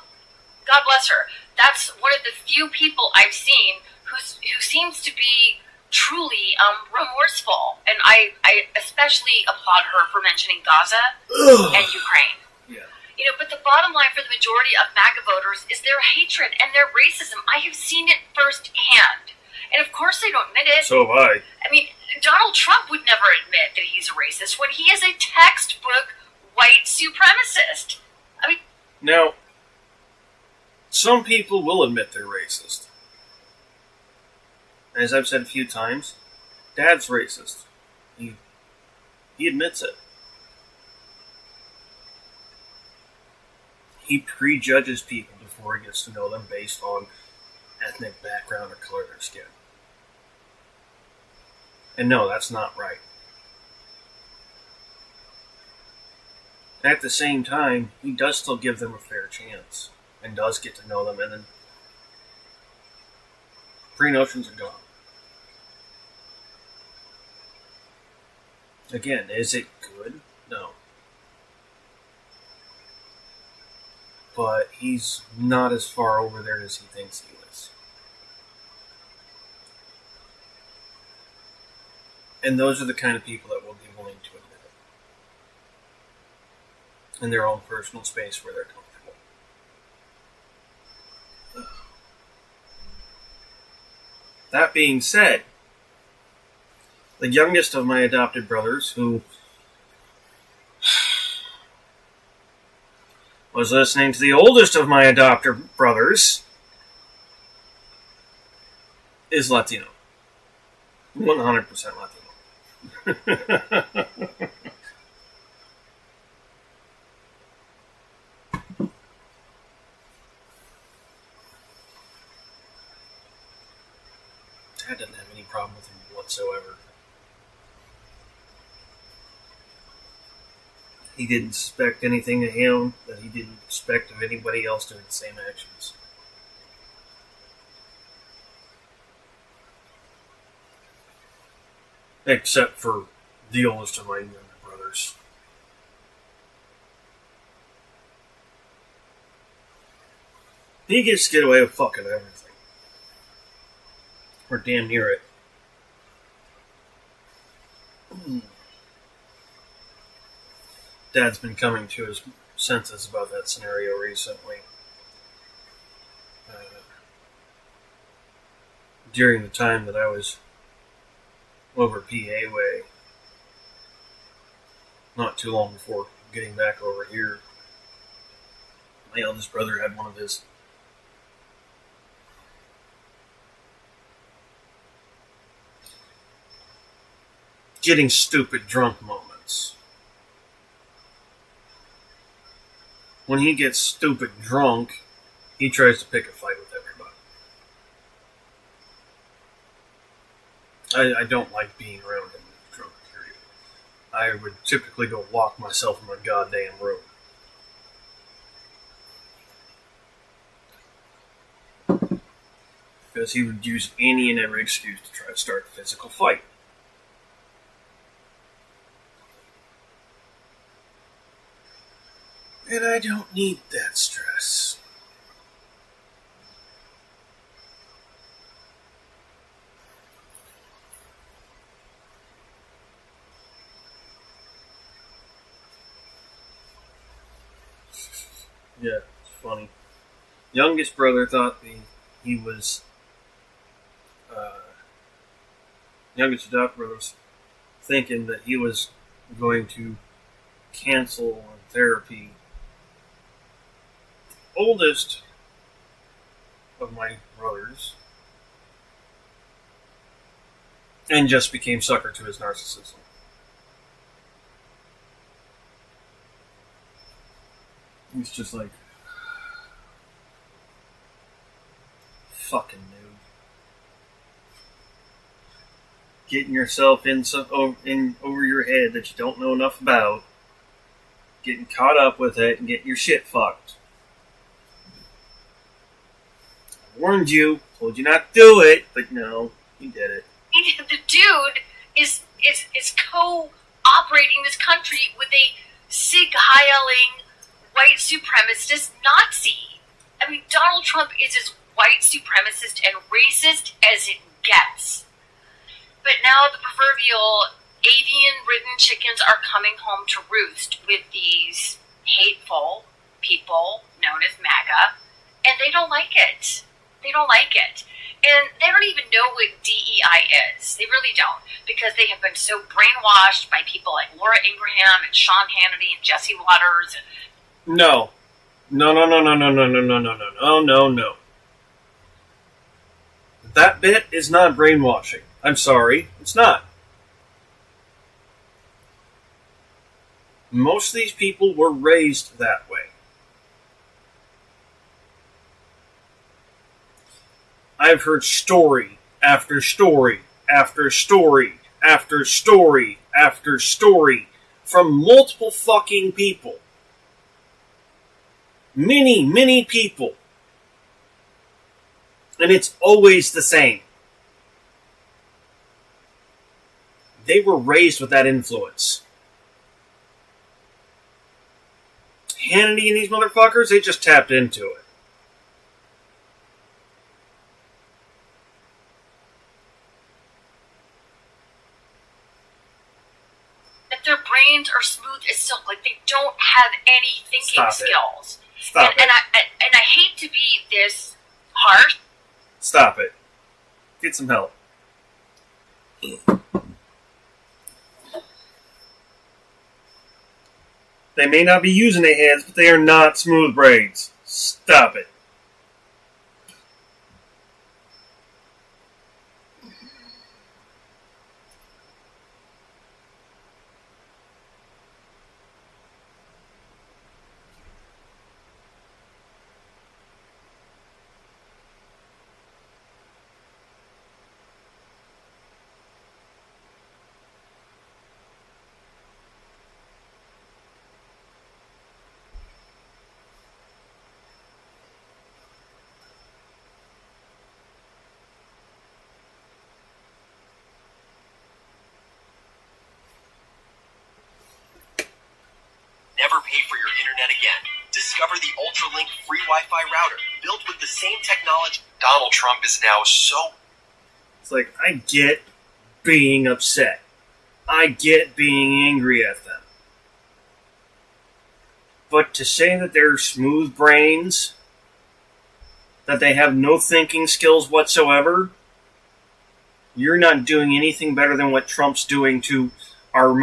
God bless her. That's one of the few people I've seen who seems to be truly remorseful. And I especially applaud her for mentioning Gaza and Ukraine. You know, but the bottom line for the majority of MAGA voters is their hatred and their racism. I have seen it firsthand. And of course they don't admit it. So have I. I mean, Donald Trump would never admit that he's a racist when he is a textbook white supremacist. I mean... Now, some people will admit they're racist. As I've said a few times, Dad's racist. He admits it. He prejudges people before he gets to know them based on ethnic background or color of their skin. And no, that's not right. At the same time, he does still give them a fair chance. And does get to know them. And then pre-notions are gone. Again, is it good? No. But he's not as far over there as he thinks he is. And those are the kind of people that will be willing to admit it. In their own personal space where they're comfortable. That being said, the youngest of my adopted brothers, who was listening to the oldest of my adopted brothers, is Latino. 100% Latino. Dad didn't have any problem with him whatsoever. He didn't expect anything of him that he didn't expect of anybody else doing the same actions. Except for the oldest of my younger brothers. He gets to get away with fucking everything. Or damn near it. Dad's been coming to his senses about that scenario recently. During the time that I was over PA way. Not too long before getting back over here. My eldest brother had one of his getting stupid drunk moments. When he gets stupid drunk, he tries to pick a fight with everybody. I don't like being around him in the drunk period. I would typically go lock myself in my goddamn room. Because he would use any and every excuse to try to start a physical fight. And I don't need that stress. Yeah, it's funny. Youngest brother thought he was... youngest adopted brother was thinking that he was going to cancel therapy. Oldest of my brothers, and just became sucker to his narcissism. He's just like, fucking noob. Getting yourself in over your head that you don't know enough about, getting caught up with it, and getting your shit fucked. Warned you, told you not to do it, but no, he did it. The dude is co-operating this country with a Sig-Heiling white supremacist Nazi. I mean, Donald Trump is as white supremacist and racist as it gets. But now the proverbial avian-ridden chickens are coming home to roost with these hateful people known as MAGA, and they don't like it. They don't like it. And they don't even know what DEI is. They really don't. Because they have been so brainwashed by people like Laura Ingraham and Sean Hannity and Jesse Waters. No. No. That bit is not brainwashing. I'm sorry. It's not. Most of these people were raised that way. I've heard story after story after story after story after story from multiple fucking people. Many, many people. And it's always the same. They were raised with that influence. Hannity and these motherfuckers, they just tapped into it. That their brains are smooth as silk, like they don't have any thinking skills. Stop it. And I hate to be this harsh. Stop it. Get some help. They may not be using their hands, but they are not smooth brains. Stop it. Never pay for your internet again. Discover the Ultralink free Wi-Fi router built with the same technology. Donald Trump is now so... It's like, I get being upset. I get being angry at them. But to say that they're smooth brains, that they have no thinking skills whatsoever, you're not doing anything better than what Trump's doing to our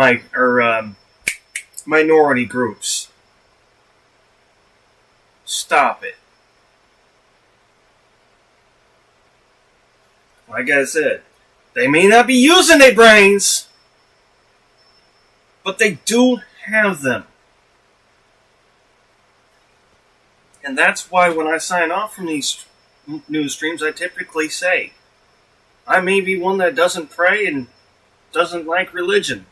minority groups. Stop it. Like I said, they may not be using their brains, but they do have them. And that's why when I sign off from these news streams, I typically say, I may be one that doesn't pray and doesn't like religion.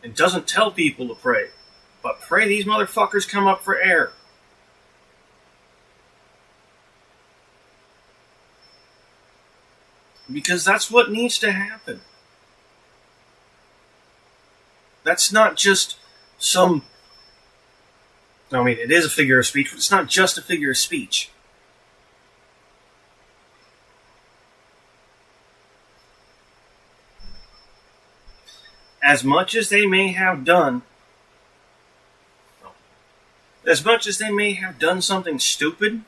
And doesn't tell people to pray. But pray these motherfuckers come up for air. Because that's what needs to happen. That's not just some... I mean, it is a figure of speech, but it's not just a figure of speech. As much as they may have done something stupid,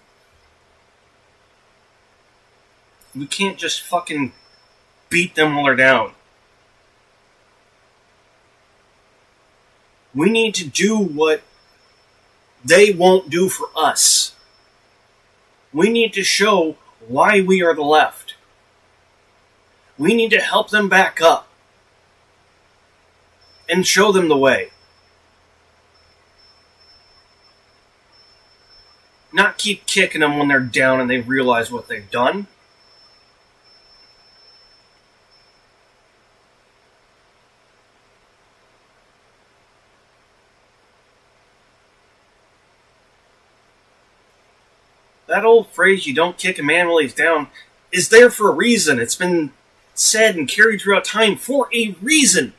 we can't just fucking beat them while they're down. We need to do what they won't do for us. We need to show why we are the left. We need to help them back up. And show them the way. Not keep kicking them when they're down and they realize what they've done. That old phrase, you don't kick a man while he's down, is there for a reason. It's been said and carried throughout time for a reason.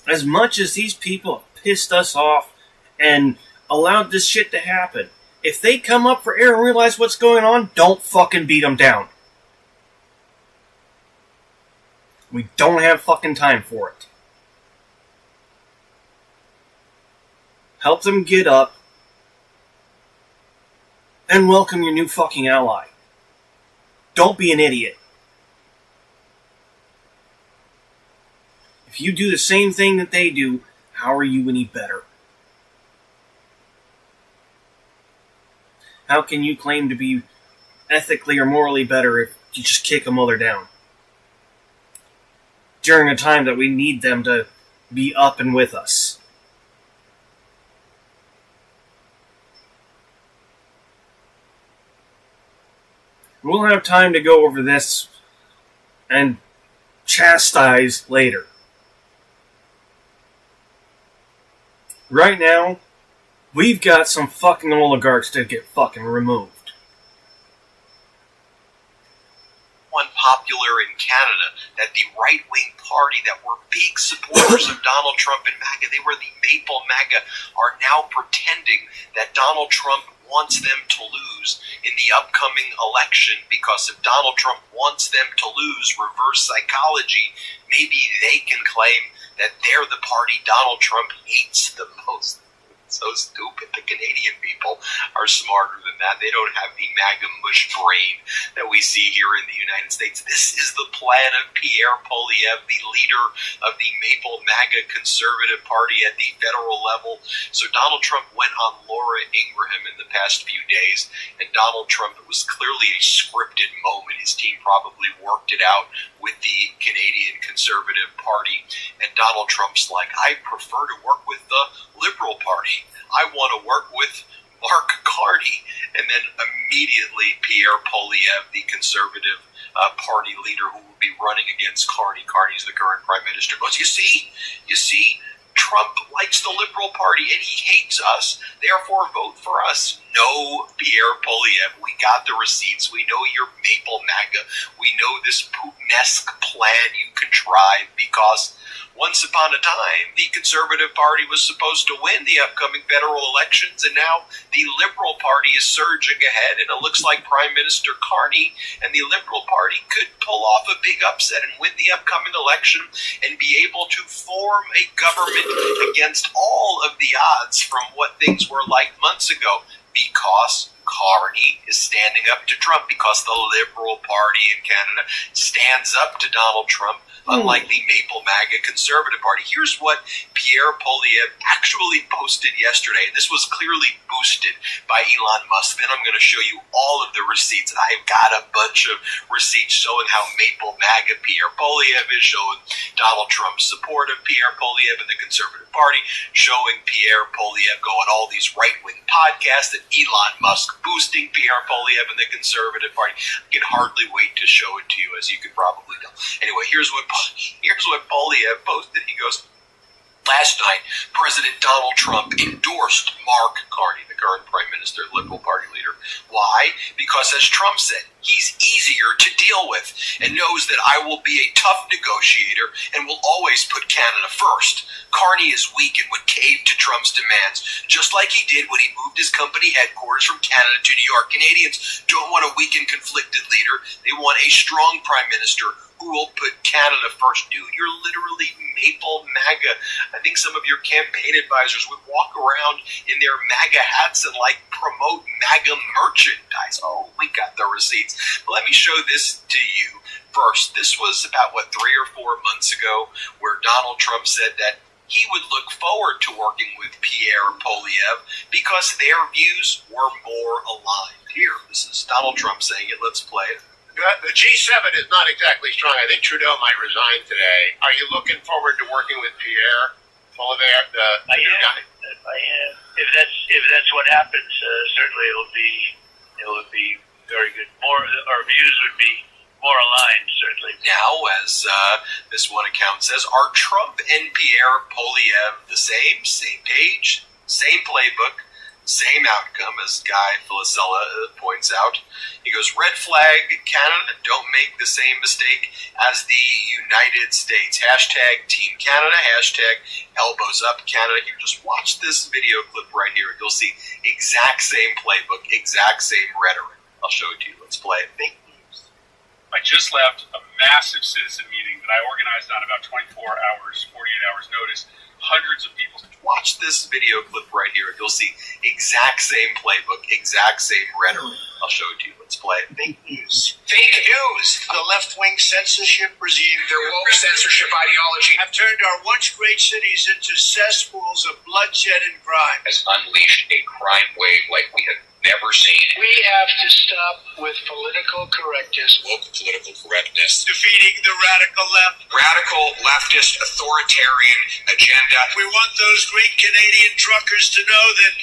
As much as these people have pissed us off and allowed this shit to happen, if they come up for air and realize what's going on, don't fucking beat them down. We don't have fucking time for it. Help them get up and welcome your new fucking ally. Don't be an idiot. If you do the same thing that they do, how are you any better? How can you claim to be ethically or morally better if you just kick them while they're down? During a time that we need them to be up and with us. We'll have time to go over this and chastise later. Right now, we've got some fucking oligarchs to get fucking removed. Unpopular in Canada that the right-wing party that were big supporters of Donald Trump and MAGA, they were the Maple MAGA, are now pretending that Donald Trump wants them to lose in the upcoming election, because if Donald Trump wants them to lose, reverse psychology, maybe they can claim that they're the party Donald Trump hates the most. So stupid. The Canadian people are smarter than that. They don't have the MAGA mush brain that we see here in the United States. This is the plan of Pierre Poilievre, the leader of the Maple MAGA Conservative Party at the federal level. So Donald Trump went on Laura Ingraham in the past few days, and Donald Trump, it was clearly a scripted moment. His team probably worked it out with the Canadian Conservative Party, and Donald Trump's like, I prefer to work with the Liberal Party. I want to work with Mark Carney. And then immediately Pierre Poilievre, the Conservative Party leader who will be running against Carney, Carney's the current Prime Minister, goes, you see, Trump likes the Liberal Party and he hates us, therefore vote for us. No, Pierre Poilievre, we got the receipts. We know you're Maple MAGA. We know this Putin-esque plan you contrived, because once upon a time, the Conservative Party was supposed to win the upcoming federal elections, and now the Liberal Party is surging ahead, and it looks like Prime Minister Carney and the Liberal Party could pull off a big upset and win the upcoming election and be able to form a government against all of the odds from what things were like months ago, because Carney is standing up to Trump, because the Liberal Party in Canada stands up to Donald Trump, unlike the Maple MAGA Conservative Party. Here's what Pierre Poilievre actually posted yesterday. This was clearly boosted by Elon Musk. Then I'm going to show you all of the receipts. And I've got a bunch of receipts showing how Maple MAGA Pierre Poilievre is, showing Donald Trump's support of Pierre Poilievre and the Conservative Party, showing Pierre Poilievre go on all these right-wing podcasts, and Elon Musk boosting Pierre Poilievre and the Conservative Party. I can hardly wait to show it to you, as you can probably tell. Anyway, here's what Poilievre posted. He goes, last night, President Donald Trump endorsed Mark Carney, the current Prime Minister, Liberal Party leader. Why? Because, as Trump said, he's easier to deal with and knows that I will be a tough negotiator and will always put Canada first. Carney is weak and would cave to Trump's demands, just like he did when he moved his company headquarters from Canada to New York. Canadians don't want a weak and conflicted leader. They want a strong Prime Minister who will put Canada first. Dude, you're literally Maple MAGA. I think some of your campaign advisors would walk around in their MAGA hats and promote MAGA merchandise. Oh, we got the receipts. But let me show this to you first. This was about, 3 or 4 months ago, where Donald Trump said that he would look forward to working with Pierre Poilievre because their views were more aligned. Here, this is Donald Trump saying it. Let's play it. The G7 is not exactly strong. I think Trudeau might resign today. Are you looking forward to working with Pierre Poilievre, the new guy? I am. If that's what happens, certainly it would be very good. Our views would be more aligned, certainly. Now, as this one account says, are Trump and Pierre Poilievre the same page, same playbook, same outcome, as Guy Felicella points out. He goes, red flag, Canada, don't make the same mistake as the United States. Hashtag Team Canada, hashtag elbows up Canada. Here, just watch this video clip right here. You'll see exact same playbook, exact same rhetoric. I'll show it to you. Let's play it. Fake news. I just left a massive citizen meeting that I organized on about 24 hours, 48 hours notice. Hundreds of people. Watch this video clip right here. You'll see exact same playbook, exact same rhetoric. I'll show it to you. Let's play it. Fake news. Fake news. The left-wing censorship regime, their woke censorship ideology, have turned our once great cities into cesspools of bloodshed and crime. Has unleashed a crime wave like we have never seen. We have to stop with political correctness. Woke political correctness. Defeating the radical left. Radical leftist authoritarian agenda. We want those great Canadian truckers to know that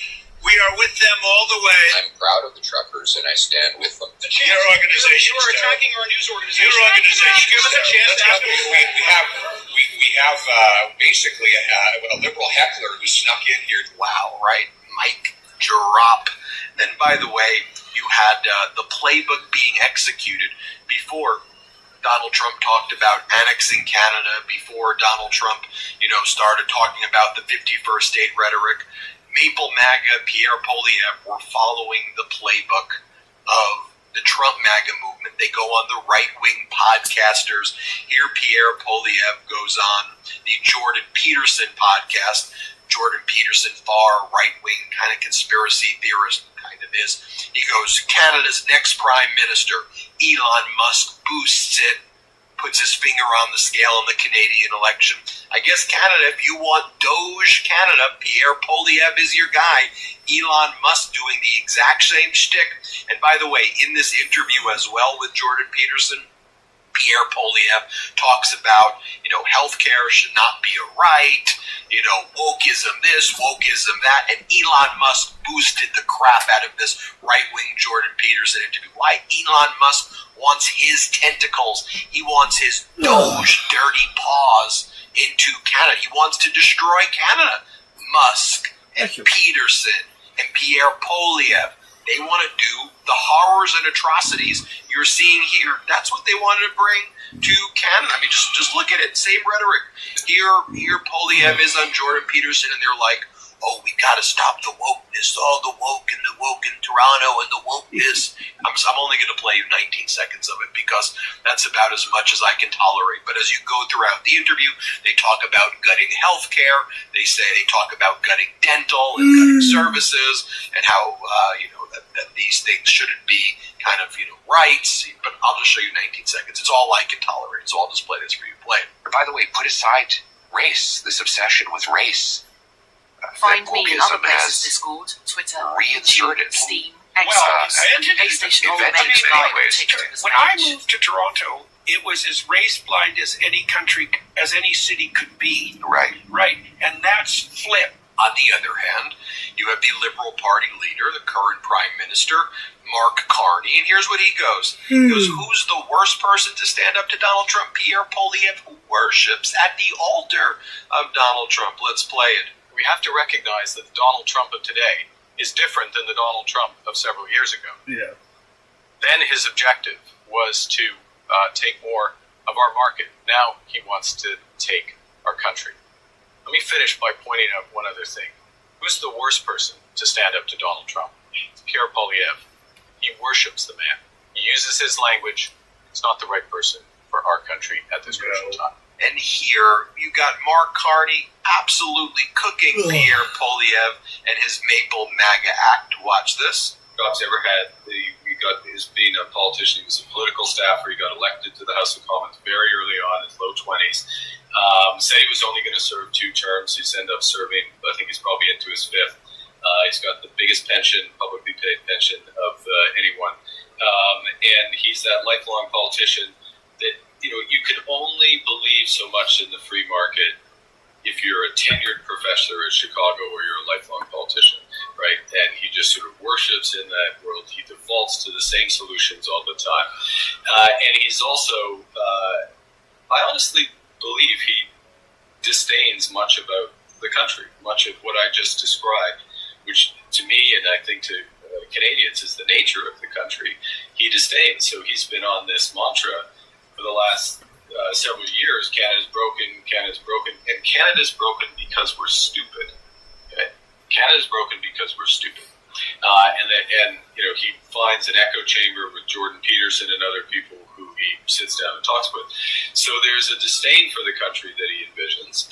We are with them all the way. I'm proud of the truckers, and I stand with them. Your organization. You are attacking our news organization. Your organization. Give us a chance to ask We have basically a liberal heckler who snuck in here. Wow, right? Mike drop. Then, by the way, you had the playbook being executed before Donald Trump talked about annexing Canada, before Donald Trump, started talking about the 51st state rhetoric. Maple MAGA, Pierre Poilievre were following the playbook of the Trump MAGA movement. They go on the right-wing podcasters. Here Pierre Poilievre goes on the Jordan Peterson podcast. Jordan Peterson, far right-wing kind of conspiracy theorist, kind of is. He goes, Canada's next prime minister, Elon Musk, boosts it, puts his finger on the scale in the Canadian election. I guess Canada, if you want Doge Canada, Pierre Poilievre is your guy. Elon Musk doing the exact same shtick. And by the way, in this interview as well with Jordan Peterson, Pierre Poilievre talks about, healthcare should not be a right, wokeism this, wokeism that, and Elon Musk boosted the crap out of this right-wing Jordan Peterson interview. Why? Elon Musk wants his tentacles, he wants his Doge dirty paws into Canada. He wants to destroy Canada. Musk and Peterson and Pierre Poilievre, they want to do the horrors and atrocities you're seeing here. That's what they wanted to bring to Canada. I mean, just look at it. Same rhetoric. Here Poilievre is on Jordan Peterson, and they're like, oh, we got to stop the wokeness. Oh, the woke in Toronto and the wokeness. I'm only going to play you 19 seconds of it because that's about as much as I can tolerate. But as you go throughout the interview, they talk about gutting healthcare. They talk about gutting dental and gutting services and how, that these things shouldn't be kind of, rights. But I'll just show you 19 seconds. It's all I can tolerate. So I'll just play this for you. Play it. By the way, put aside race, this obsession with race. Find me in other places: Discord, Twitter, YouTube, Steam, Xbox, PlayStation, all the major guides. When I moved to Toronto, it was as race blind as any country, as any city could be. Right. Right. And that's flipped. On the other hand, you have the Liberal Party leader, the current Prime Minister, Mark Carney, and here's what he goes. He goes, who's the worst person to stand up to Donald Trump? Pierre Poilievre, who worships at the altar of Donald Trump. Let's play it. We have to recognize that the Donald Trump of today is different than the Donald Trump of several years ago. Yeah. Then his objective was to take more of our market. Now he wants to take our country. Let me finish by pointing out one other thing. Who's the worst person to stand up to Donald Trump? Pierre Poilievre. He worships the man. He uses his language. He's not the right person for our country at this crucial time. And here you got Mark Carney absolutely cooking Pierre Poilievre and his Maple MAGA act. Watch this. Jobs ever had. He got his being a politician. He was a political staffer. He got elected to the House of Commons very early on, in his low 20s. Said he was only going to serve 2 terms. He's ended up serving, I think he's probably into his 5th. He's got the biggest pension, publicly paid pension of anyone. And he's that lifelong politician that, you can only believe so much in the free market if you're a tenured professor at Chicago or you're a lifelong politician, right? And he just sort of worships in that world. He defaults to the same solutions all the time. And he's also, I honestly believe he disdains much about the country, much of what I just described, which to me, and I think to Canadians, is the nature of the country. He disdains. So he's been on this mantra for the last several years. Canada's broken, and Canada's broken because we're stupid. Okay? Canada's broken because we're stupid. And he finds an echo chamber with Jordan Peterson and other people who he sits down and talks with. So there's a disdain for the country that he envisions.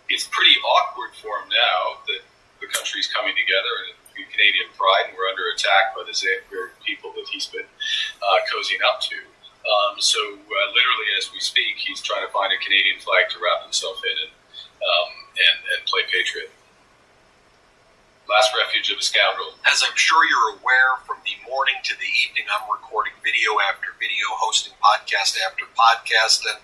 It's pretty awkward for him now that the country's coming together and Canadian pride, and we're under attack by the very people that he's been cozying up to. So literally, as we speak, he's trying to find a Canadian flag to wrap himself in and play patriot. Last refuge of a scoundrel. As I'm sure you're aware, from the morning to the evening, I'm recording video after video, hosting podcast after podcast, and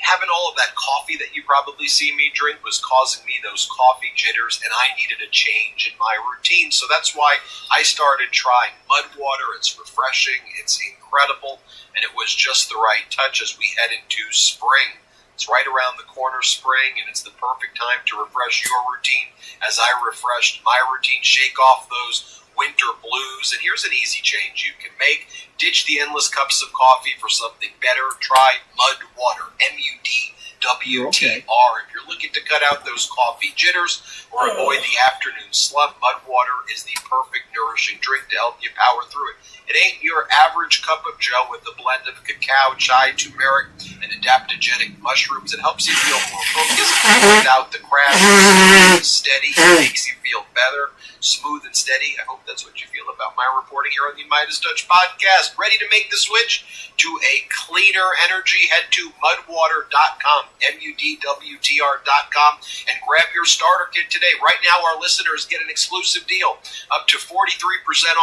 having all of that coffee that you probably see me drink was causing me those coffee jitters, and I needed a change in my routine. So that's why I started trying Mud Water. It's refreshing, it's incredible, and it was just the right touch as we head into spring. It's right around the corner, spring, and it's the perfect time to refresh your routine as I refreshed my routine. Shake off those winter blues, and here's an easy change you can make. Ditch the endless cups of coffee for something better. Try Mud Water, MUDWTR. If you're looking to cut out those coffee jitters or avoid the afternoon slump, Mud Water is the perfect nourishing drink to help you power through it. It ain't your average cup of joe with a blend of cacao, chai, turmeric, and adaptogenic mushrooms. It helps you feel more focused without the crash. It's steady. It makes you feel better, smooth and steady. I hope that's what you feel about my reporting here on the Midas Touch podcast. Ready to make the switch to a cleaner energy? Head to mudwater.com, MUDWTR.com, and grab your starter kit today. Right now, our listeners get an exclusive deal, up to 43%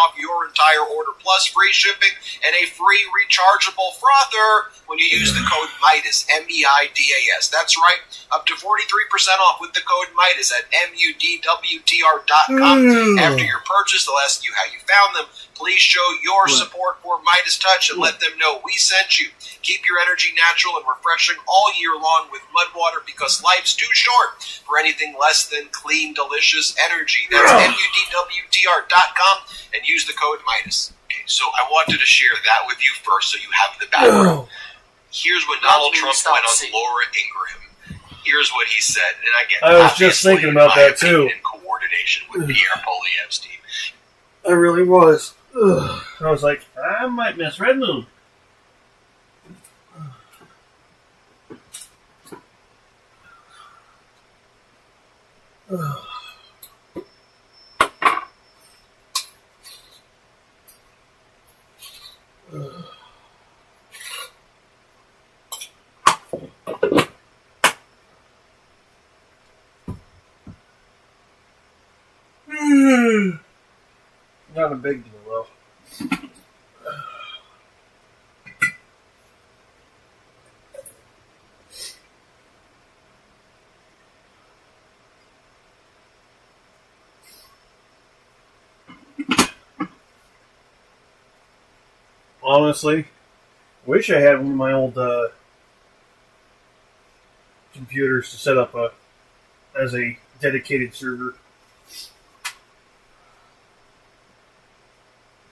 off your entire order, plus free shipping and a free rechargeable frother when you use the code MIDAS, MEIDAS. That's right, up to 43% off with the code MIDAS at MUDWTR.com. After your purchase, they'll ask you how you found them. Please show your support for Midas Touch and let them know we sent you. Keep your energy natural and refreshing all year long with Mud Water, because life's too short for anything less than clean, delicious energy. That's MUDWTR.com and use the code Midas. Okay, so I wanted to share that with you first so you have the background. Here's when Donald Trump went on Laura Ingraham. Here's what he said, and I was just thinking about that too. In coordination with Pierre Poilievre's team. I really was. Ugh. I was like, I might miss Red Moon. Ugh. Ugh. Not a big deal, though. Honestly, wish I had one of my old computers to set up as a dedicated server.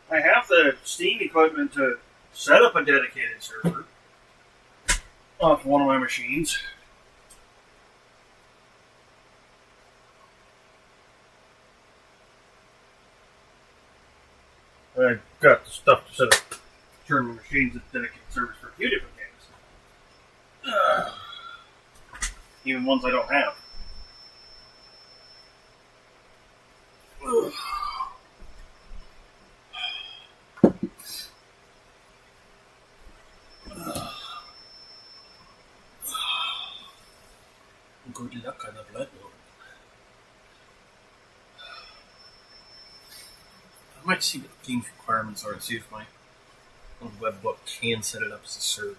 I have the Steam equipment to set up a dedicated server off one of my machines. I got the stuff to set up turn my machines into dedicated servers for a few different games. Even ones I don't have. Good luck on the blood moon. I might see what the game's requirements are and see if my old webbook can set it up as a server.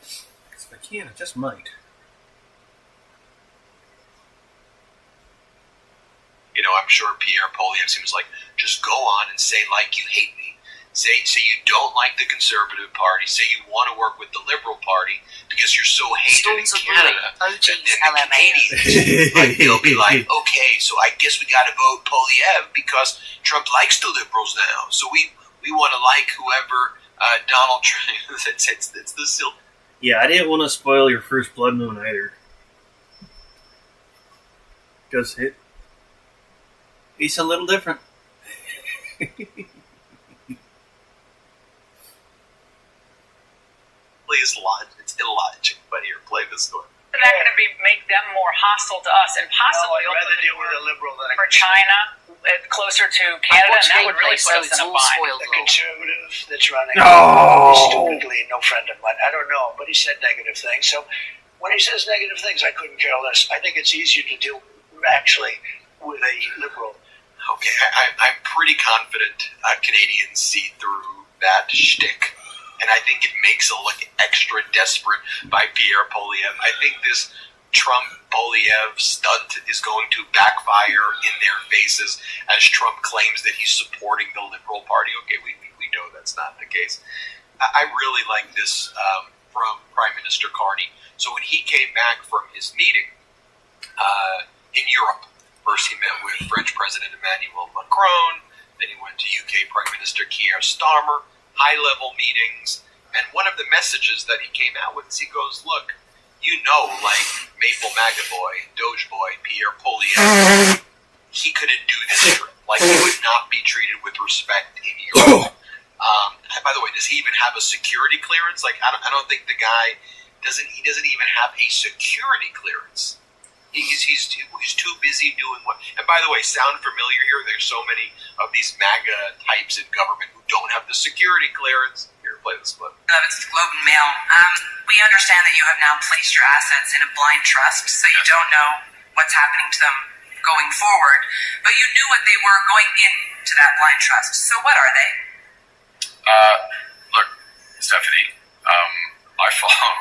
Because if I can, I just might. You know, I'm sure Pierre Poilievre was like, just go on and say like you hate me. Say you don't like the Conservative Party. Say you want to work with the Liberal Party because you're so hated in Canada. Then the Canadians, like, they'll be like, okay, so I guess we got to vote Poilievre because Trump likes the Liberals now. So we want to like whoever Donald Trump. It's the silk. Yeah, I didn't want to spoil your first blood moon either. Because it's a little different. It's illogic, but here, play this story. Is that going to make them more hostile to us and possibly I'd rather deal with a liberal than for China, closer to Canada? And that would really put us in a bind. The conservative that's running No. is stupidly no friend of mine. I don't know, but he said negative things. So when he says negative things, I couldn't care less. I think it's easier to deal actually with a liberal. Okay, I'm pretty confident Canadians see through that shtick. and I think it makes it look extra desperate by Pierre Poilievre. I think this Trump-Poilievre stunt is going to backfire in their faces as Trump claims that he's supporting the Liberal Party. Okay, we know that's not the case. I really like this from Prime Minister Carney. So when he came back from his meeting in Europe, first he met with French President Emmanuel Macron, then he went to UK Prime Minister Keir Starmer, high-level meetings, and one of the messages that he came out with is he goes, look, you know, like Maple MAGA boy, Doge boy, Pierre Poilievre, he couldn't do this trip. Like, he would not be treated with respect in Europe. By the way, does he even have a security clearance? Like, I don't think the guy doesn't even have a security clearance. He's too busy doing what. And by the way, sound familiar here? There's so many of these MAGA types in government who don't have the security clearance. Here, play this clip. It's Globe and Mail. We understand that you have now placed your assets in a blind trust, so you don't know what's happening to them going forward. But you knew what they were going into that blind trust. So what are they? Look, Stephanie, I follow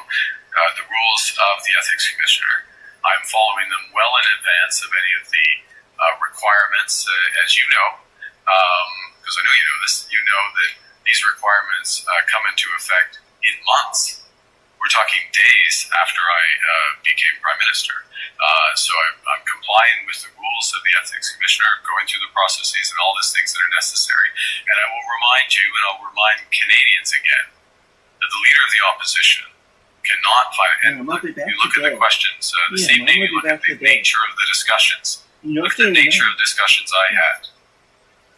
the rules of the Ethics Commissioner. I'm following them well in advance of any of the requirements, as you know, because I know you know this. You know that these requirements come into effect in months. We're talking days after I became Prime Minister. So I'm complying with the rules of the Ethics Commissioner, going through the processes and all these things that are necessary. And I will remind you, and I'll remind Canadians again, that the Leader of the Opposition cannot find, and you look at the questions this evening, you look at the nature of the discussions. Look at the nature of the discussions I had.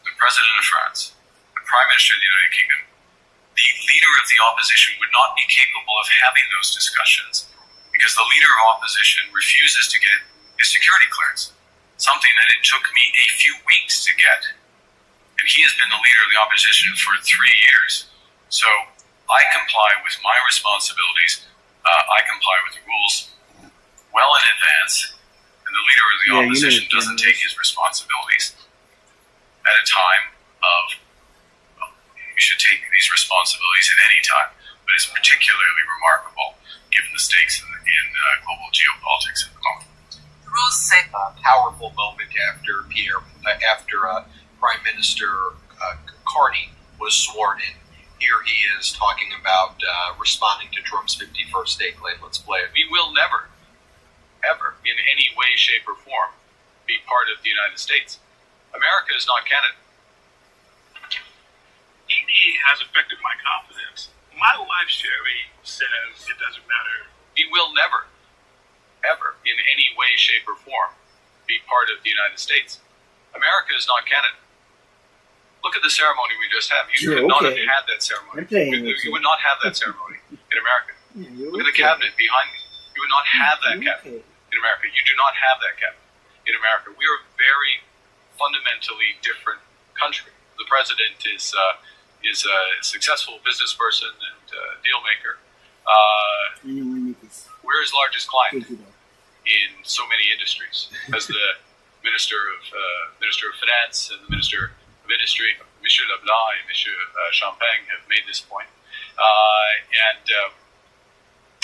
The President of France, the Prime Minister of the United Kingdom, the Leader of the Opposition would not be capable of having those discussions because the Leader of Opposition refuses to get his security clearance, something that it took me a few weeks to get. And he has been the Leader of the Opposition for 3 years. So I comply with my responsibilities. I comply with the rules well in advance, and the Leader of the Opposition doesn't take his responsibilities at a time of, you should take these responsibilities at any time, but it's particularly remarkable given the stakes in global geopolitics at the moment. The rules say powerful moment after Prime Minister Carney was sworn in. Here he is talking about responding to Trump's 51st state claim. Let's play it. We will never, ever, in any way, shape, or form, be part of the United States. America is not Canada. ED has affected my confidence. My wife, Sherry, says it doesn't matter. We will never, ever, in any way, shape, or form, be part of the United States. America is not Canada. Look at the ceremony we just had. You could not have had that ceremony. You would not have that ceremony in America. Look at the cabinet behind me. You would not have that cabinet in America. You do not have that cabinet in America. We are a very fundamentally different country. The president is a successful business person and deal maker. We're his largest client in so many industries. As the Minister of Finance and the Minister of Industry, Monsieur Leblanc and Monsieur Champagne have made this point. And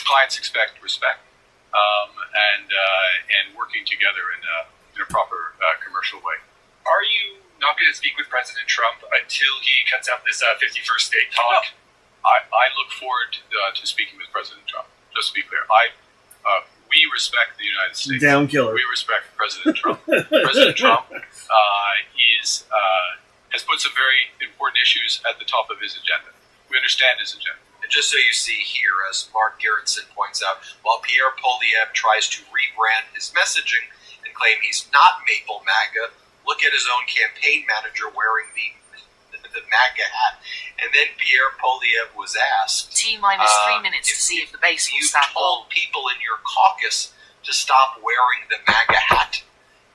clients expect respect and working together in a proper commercial way. Are you not going to speak with President Trump until he cuts out this 51st state talk? No. I look forward to speaking with President Trump. Just to be clear, we respect the United States. Down killer. We respect President Trump. President Trump has put some very important issues at the top of his agenda. We understand his agenda. And just so you see here, as Mark Gerritsen points out, while Pierre Poilievre tries to rebrand his messaging and claim he's not Maple MAGA, look at his own campaign manager wearing the MAGA hat. And then Pierre Poilievre was asked, T-minus 3 minutes to see if the base will stand told people in your caucus to stop wearing the MAGA hat.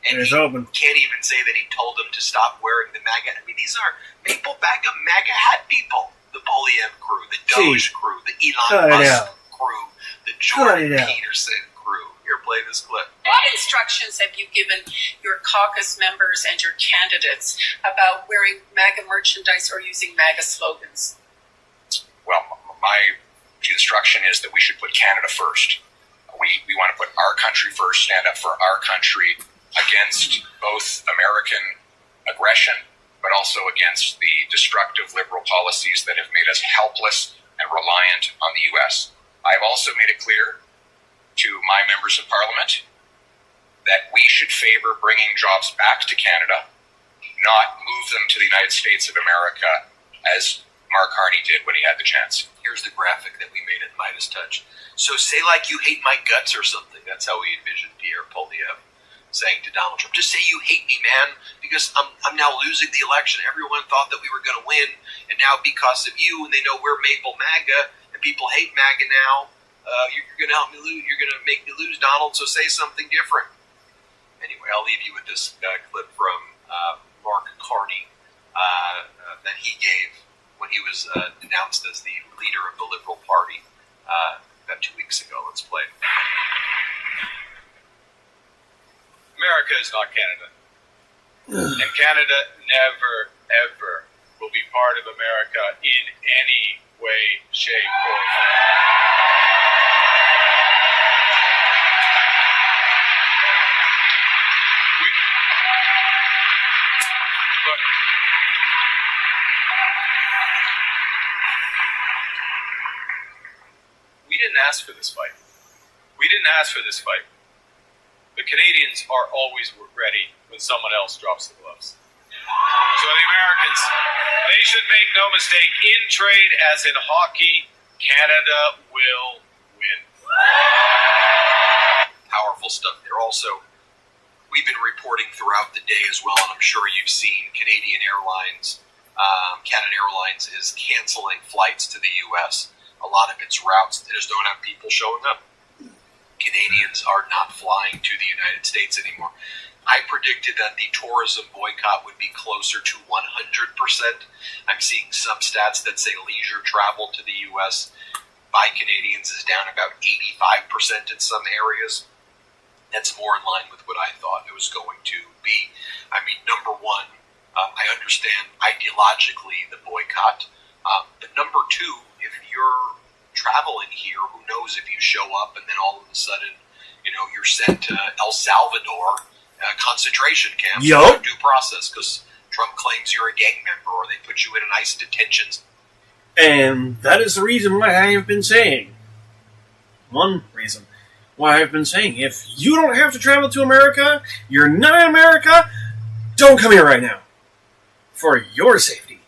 And he can't even say that he told them to stop wearing the MAGA. I mean, these are Maple MAGA hat people. The Poilievre crew, the Doge crew, the Elon Musk crew, the Jordan Peterson crew. Here, play this clip. What instructions have you given your caucus members and your candidates about wearing MAGA merchandise or using MAGA slogans? Well, my instruction is that we should put Canada first. We want to put our country first, stand up for our country against both American aggression, but also against the destructive liberal policies that have made us helpless and reliant on the U.S. I've also made it clear to my members of Parliament that we should favor bringing jobs back to Canada, not move them to the United States of America, as Mark Carney did when he had the chance. Here's the graphic that we made at Midas Touch. So say like you hate my guts or something. That's how we envisioned Pierre Poilievre saying to Donald Trump, just say you hate me, man, because I'm now losing the election. Everyone thought that we were going to win, and now because of you, and they know we're Maple MAGA, and people hate MAGA now, you're going to help me lose. You're going to make me lose, Donald, so say something different. Anyway, I'll leave you with this clip from Mark Carney that he gave when he was announced as the leader of the Liberal Party about 2 weeks ago. Let's play it. America is not Canada. And Canada never, ever will be part of America in any way, shape, or form. We didn't ask for this fight. We didn't ask for this fight. The Canadians are always ready when someone else drops the gloves. So the Americans, they should make no mistake, in trade as in hockey, Canada will win. Powerful stuff there. Also, we've been reporting throughout the day as well, and I'm sure you've seen Canadian Airlines, Canada Airlines is canceling flights to the U.S. A lot of its routes, they just don't have people showing up. Canadians are not flying to the United States anymore. I predicted that the tourism boycott would be closer to 100%. I'm seeing some stats that say leisure travel to the U.S. by Canadians is down about 85% in some areas. That's more in line with what I thought it was going to be. I mean, number one, I understand ideologically the boycott. But number two, if you're traveling here, who knows if you show up and then all of a sudden, you're sent to El Salvador concentration camp without due process because Trump claims you're a gang member or they put you in an ICE detention. And that is the reason why I have been saying, one reason why I've been saying, if you don't have to travel to America, you're not in America, don't come here right now. For your safety.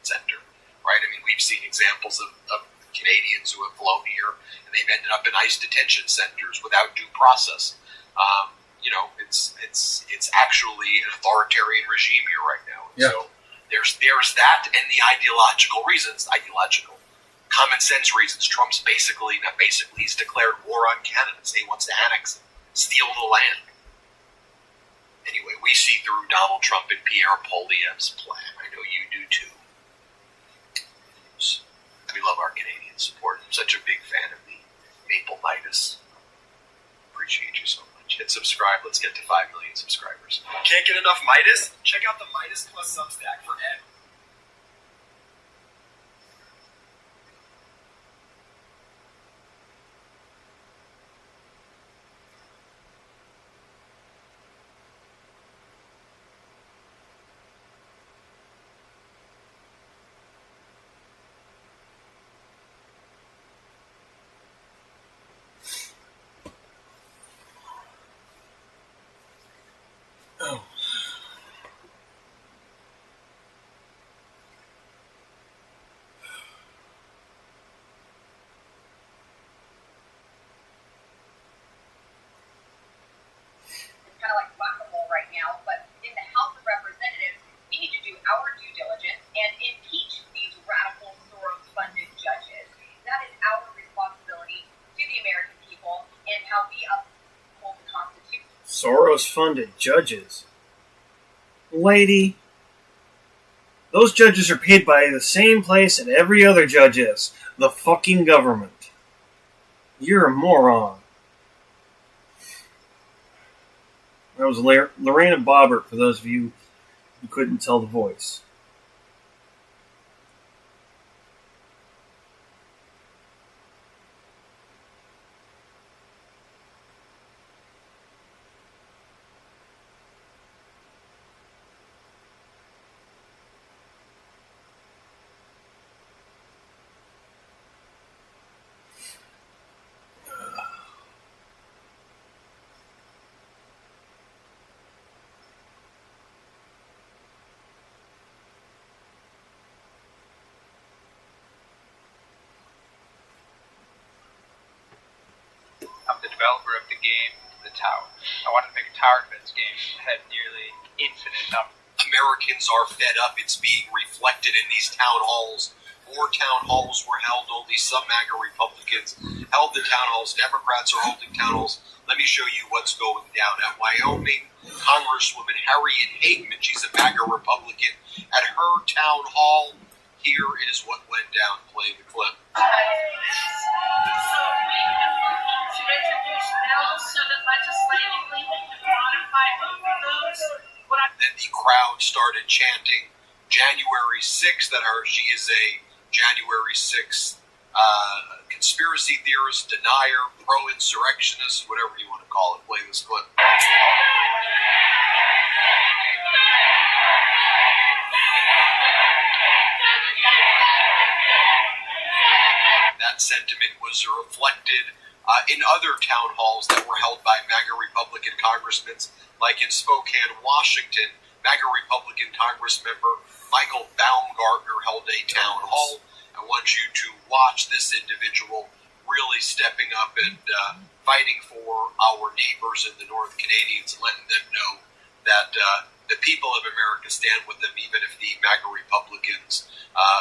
Center, right? I mean, we've seen examples of Canadians who have flown here and they've ended up in ICE detention centers without due process. It's actually an authoritarian regime here right now. Yeah. So there's that, and the ideological reasons, common sense reasons. Trump's he's declared war on Canada. He wants to annex it, steal the land. Anyway, we see through Donald Trump and Pierre Poilievre's plan. I know you do too. We love our Canadian support. I'm such a big fan of the Maple Midas. Appreciate you so much. Hit subscribe. Let's get to 5 million subscribers. Can't get enough Midas? Check out the Midas Plus Substack for Ed. Soros-funded judges. Lady, those judges are paid by the same place that every other judge is. The fucking government. You're a moron. That was Lorena Bobbert, for those of you who couldn't tell the voice. I'm the developer of the game, The Tower. I wanted to make a tower defense game that had nearly infinite numbers. Americans are fed up. It's being reflected in these town halls. More town halls were held. Only some MAGA Republicans held the town halls. Democrats are holding town halls. Let me show you what's going down at Wyoming. Congresswoman Harriet Hageman, she's a MAGA Republican. At her town hall, here is what went down. Play the clip. Then the crowd started chanting January 6th that she is a January 6th conspiracy theorist, denier, pro-insurrectionist, whatever you want to call it. Play this clip. That sentiment was reflected in other town halls that were held by MAGA Republican congressmen, like in Spokane, Washington. MAGA Republican Congressmember Michael Baumgartner held a town hall. I want you to watch this individual really stepping up and fighting for our neighbors in the North Canadians, letting them know that the people of America stand with them, even if the MAGA Republicans,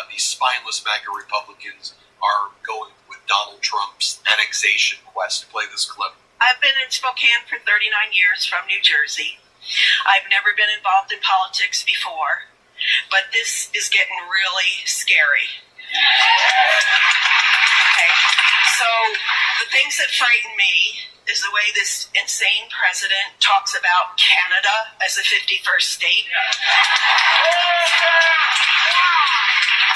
these spineless MAGA Republicans, are going with Donald Trump's annexation quest. Play this clip. I've been in Spokane for 39 years from New Jersey. I've never been involved in politics before, but this is getting really scary. Okay, so the things that frighten me is the way this insane president talks about Canada as a 51st state.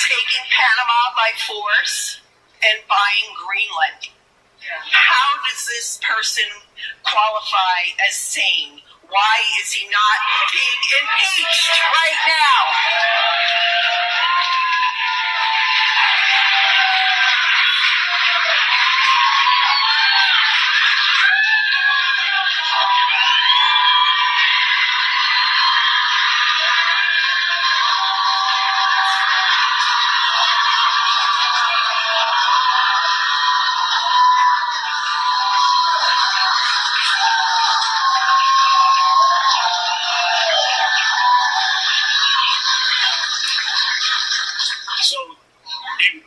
Taking Panama by force and buying Greenland. How does this person qualify as sane? Why is he not being impeached right now?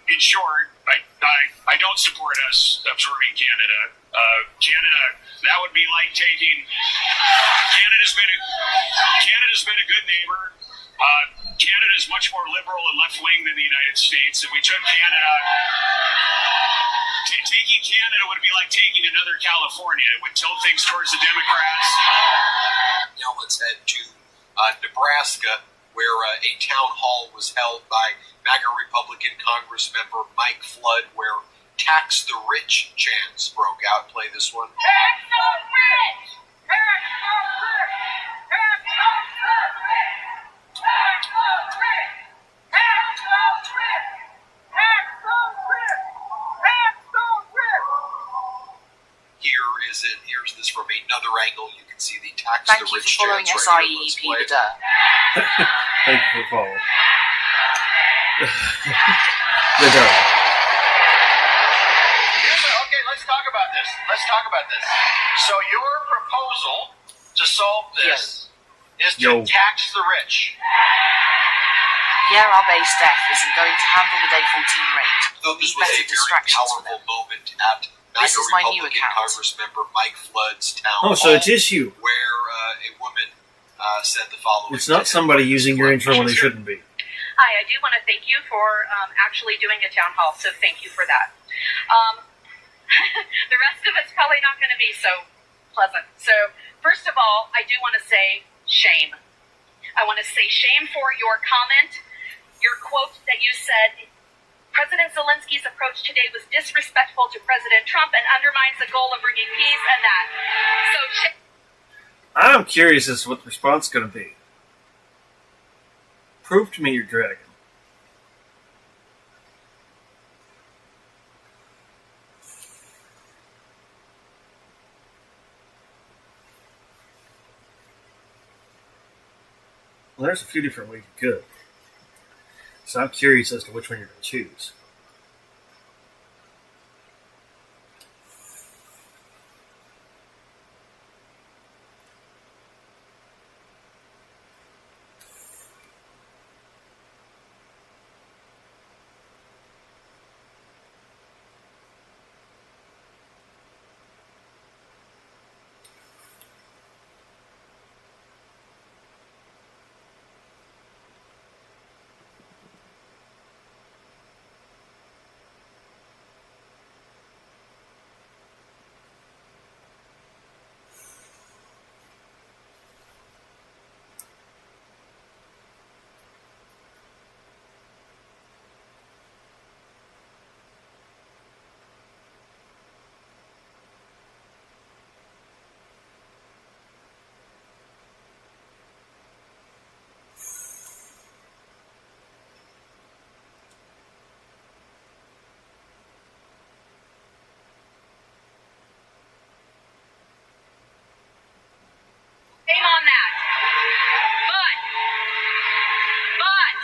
In short, I don't support us absorbing Canada. Canada, that would be like taking. Canada's been a good neighbor. Canada is much more liberal and left wing than the United States. If we took Canada, taking Canada would be like taking another California. It would tilt things towards the Democrats. Now let's head to Nebraska, where a town hall was held by MAGA Republican Congressmember Mike Flood, where tax the rich chants broke out. Play this one. Tax the rich! Tax the rich! Tax the rich! Tax the rich! Tax the rich! Tax the rich! Tax the rich! Here is it. Here's this from another angle. You can see the tax Thank the you rich for following chants right here. Let's SIEP play the it. Dirt. Thank you for following. The dog. Okay, let's talk about this. So your proposal to solve this is to tax the rich. Yeah, our base staff isn't going to handle the day 14 rate. Though this Be was better a very distractions for powerful them. moment at This MAGA is my new Republican account. Congressmember Mike Flood's town Oh, so hall, it's issue. where a woman said the following. It's not somebody using your intro when they shouldn't be. Hi, I do want to thank you for actually doing a town hall, so thank you for that. The rest of it's probably not going to be so pleasant. So, first of all, I do want to say shame. I want to say shame for your comment, your quote that you said, President Zelensky's approach today was disrespectful to President Trump and undermines the goal of bringing peace and that. So, I'm curious as to what the response is going to be. Prove to me your dragon. Well, there's a few different ways you could. So I'm curious as to which one you're going to choose. shame on that. But,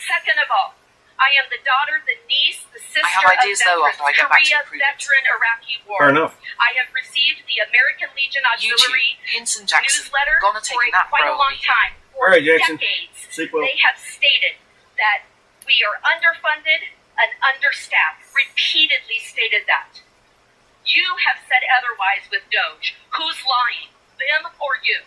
second of all, I am the daughter, the niece, the sister I have ideas, of though, after I get back to Korea the previous. veteran Iraqi war. Fair enough. I have received the American Legion Auxiliary Hinton Jackson, newsletter gonna for take a nap, quite a bro. long time. For All right, Jackson. decades, Sleep well. they have stated that we are underfunded and understaffed. Repeatedly stated that. You have said otherwise with Doge. Who's lying? Them or you?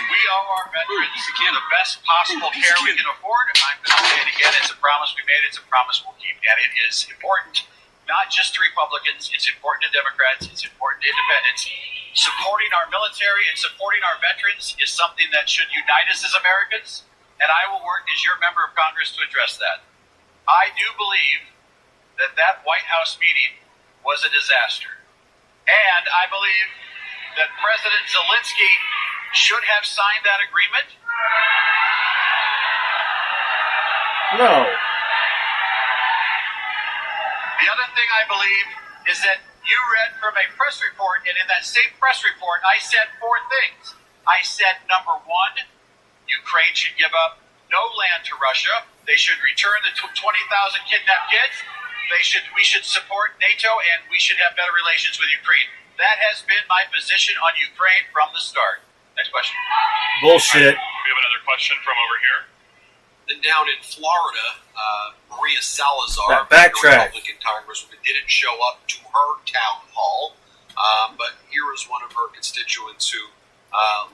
We owe our veterans the best possible care we can afford. I'm going to say it again. It's a promise we made. It's a promise we'll keep. And it is important, not just to Republicans. It's important to Democrats. It's important to independents. Supporting our military and supporting our veterans is something that should unite us as Americans. And I will work as your member of Congress to address that. I do believe that that White House meeting was a disaster. And I believe that President Zelensky should have signed that agreement. No. The other thing I believe is that you read from a press report, and in that same press report, I said 4 things. I said, number 1, Ukraine should give up no land to Russia. They should return the 20,000 kidnapped kids. We should support NATO, and we should have better relations with Ukraine. That has been my position on Ukraine from the start. Next question. Bullshit. We have another question from over here. Then down in Florida, Maria Salazar, That backtrack. Republican congresswoman, didn't show up to her town hall, but here is one of her constituents who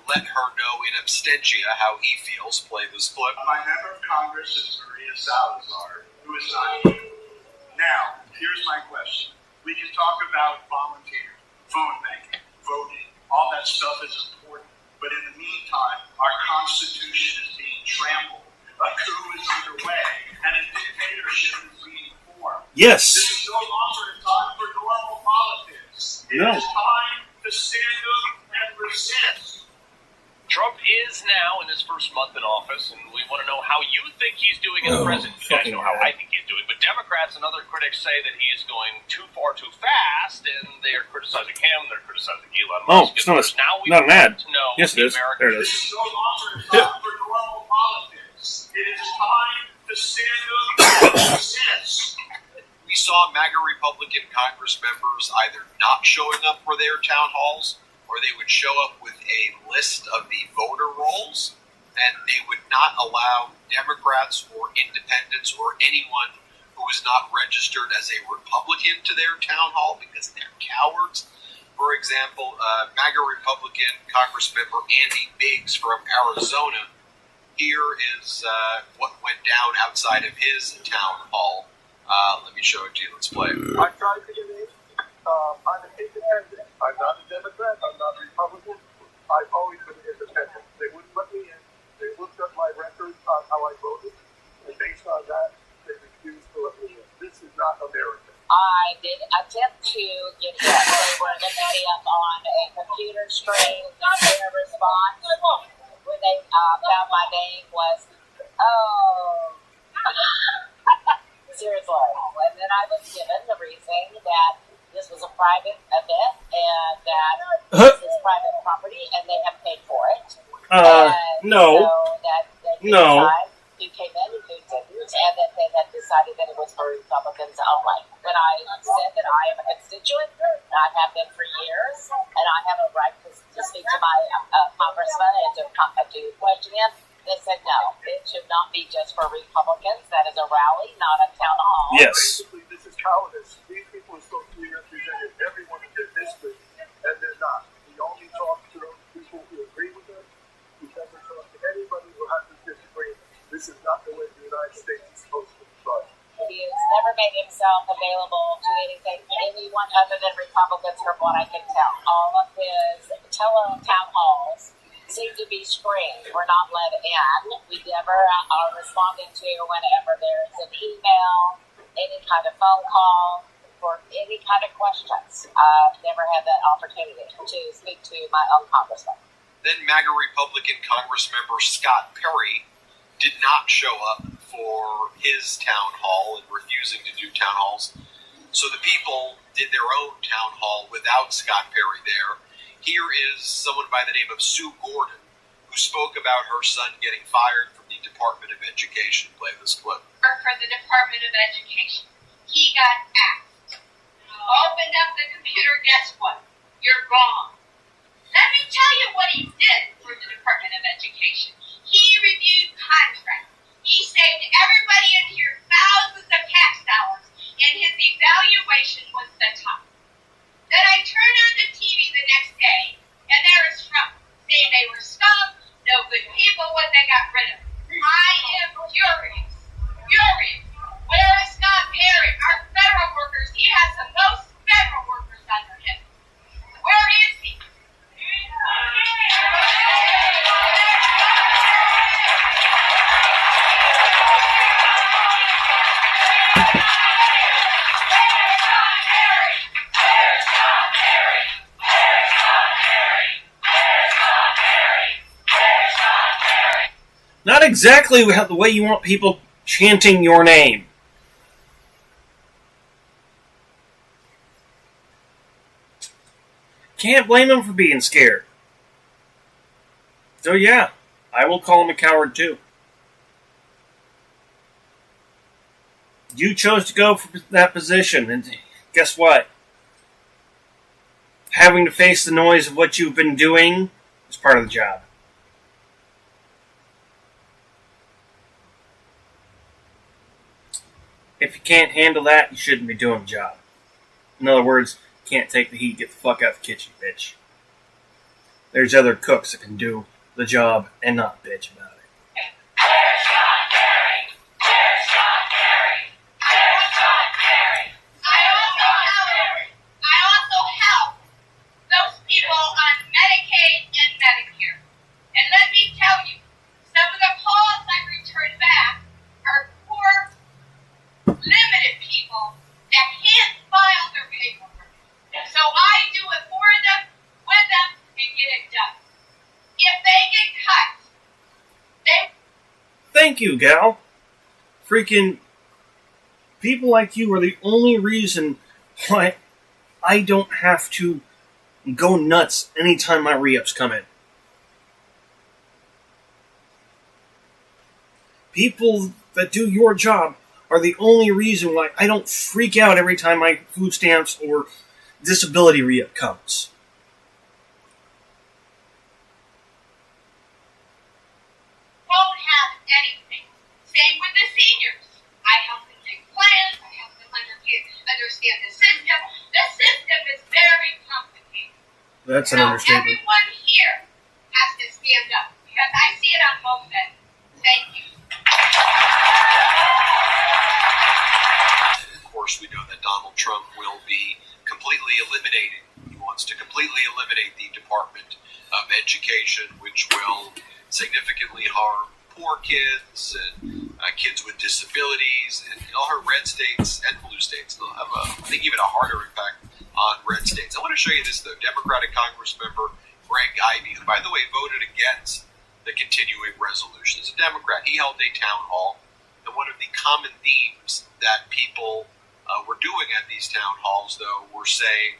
let her know in absentia how he feels. Play this clip. My member of Congress is Maria Salazar, who is not here. Now, here's my question. We can talk about volunteering, phone banking, voting. All that stuff is important. But in the meantime, our Constitution is being trampled. A coup is underway, and a dictatorship is being formed. Yes. This is no longer a time for normal politics. It No. is time to stand up and resist. Trump is now in his first month in office, and we want to know how you think he's doing as president. You guys know how I think he's doing. But Democrats and other critics say that he is going too far too fast, and they are criticizing him, they're criticizing Elon Oh, Musk. it's not, Now we not an ad. want to know Yes, it is. American There it This is. is no longer a time for normal politics. It is time to stand up and resist. We saw MAGA Republican Congress members either not showing up for their town halls, or they would show up with a list of the voter rolls, and they would not allow Democrats or independents or anyone who was not registered as a Republican to their town hall because they're cowards. For example, MAGA Republican Congress member Andy Biggs from Arizona Here is what went down outside of his town hall. Let me show it to you. Let's play it. I tried to get in. I'm an independent. I'm not a Democrat. I'm not a Republican. I've always been an independent. They wouldn't let me in. They looked up my record on how I voted, and based on that, they refused to let me in. This is not America. I did attempt to get in. They were looking me up on a computer screen. Their response when they found my name was, oh, seriously. And then I was given the reason that this was a private event and that this is private property and they have paid for it. No. So that they No. decide who came in and who didn't, and that they had decided that it was for Republicans only. When I said that I am a constituent, and I have been for years, and I have a right to speak to my congressman and to question him, they said no, it should not be just for Republicans. That is a rally, not a town hall. Yes. Basically, this is cowardice. These people are supposed to be representing everyone in their district, and they're not. We only talk to those people who agree with us. We never talk to anybody who has a disagreement. This is not the way the United States is supposed to be run. He has never made himself available to anyone other than Republicans, from what I can tell. All of his town halls seem to be screened. We're not let in. We never are responding to whenever there's an email, any kind of phone call, or any kind of questions. I've never had that opportunity to speak to my own congressman. Then MAGA Republican Congressmember Scott Perry did not show up for his town hall and refusing to do town halls. So the people did their own town hall without Scott Perry there. Here is someone by the name of Sue Gordon, who spoke about her son getting fired from the Department of Education. Play this clip. For the Department of Education. He got axed. Opened up the computer, guess what? You're wrong. Let me tell you what he did for the Department of Education. He reviewed contracts. He saved everybody in here thousands of tax dollars, and his evaluation was the top. Then I turned on the TV the next day, and there is Trump saying they were scum, no good people, what they got rid of. I am furious. Furious. Where is Scott Perry? Our federal workers, he has the most federal workers under him. Where is he? Not exactly the way you want people chanting your name. Can't blame him for being scared. So yeah, I will call him a coward too. You chose to go for that position, and guess what? Having to face the noise of what you've been doing is part of the job. If you can't handle that, you shouldn't be doing the job. In other words, can't take the heat, get the fuck out of the kitchen, bitch. There's other cooks that can do the job and not bitch about it. I also help those people on Medicaid and Medicare. And let me tell you, some of the calls I return back are poor, limited people that can't file their paperwork. So I do it for them, with them, and get it done. If they get cut, Thank you, gal. Freaking people like you are the only reason why I don't have to go nuts anytime my re-ups come in. People that do your job are the only reason why I don't freak out every time my food stamps or disability re-up comes. won't have anything. Same with the seniors. I help them make plans. I help them understand the system. The system is very complicated. That's an understatement. Everyone here has to stand up because I see it on both ends. education, which will significantly harm poor kids and kids with disabilities, and in all her red states and blue states. They'll have, I think, even a harder impact on red states. I want to show you this, though. Democratic Congress member Greg Ivey, who, by the way, voted against the continuing resolution. As a Democrat, he held a town hall, and one of the common themes that people were doing at these town halls, though, were saying,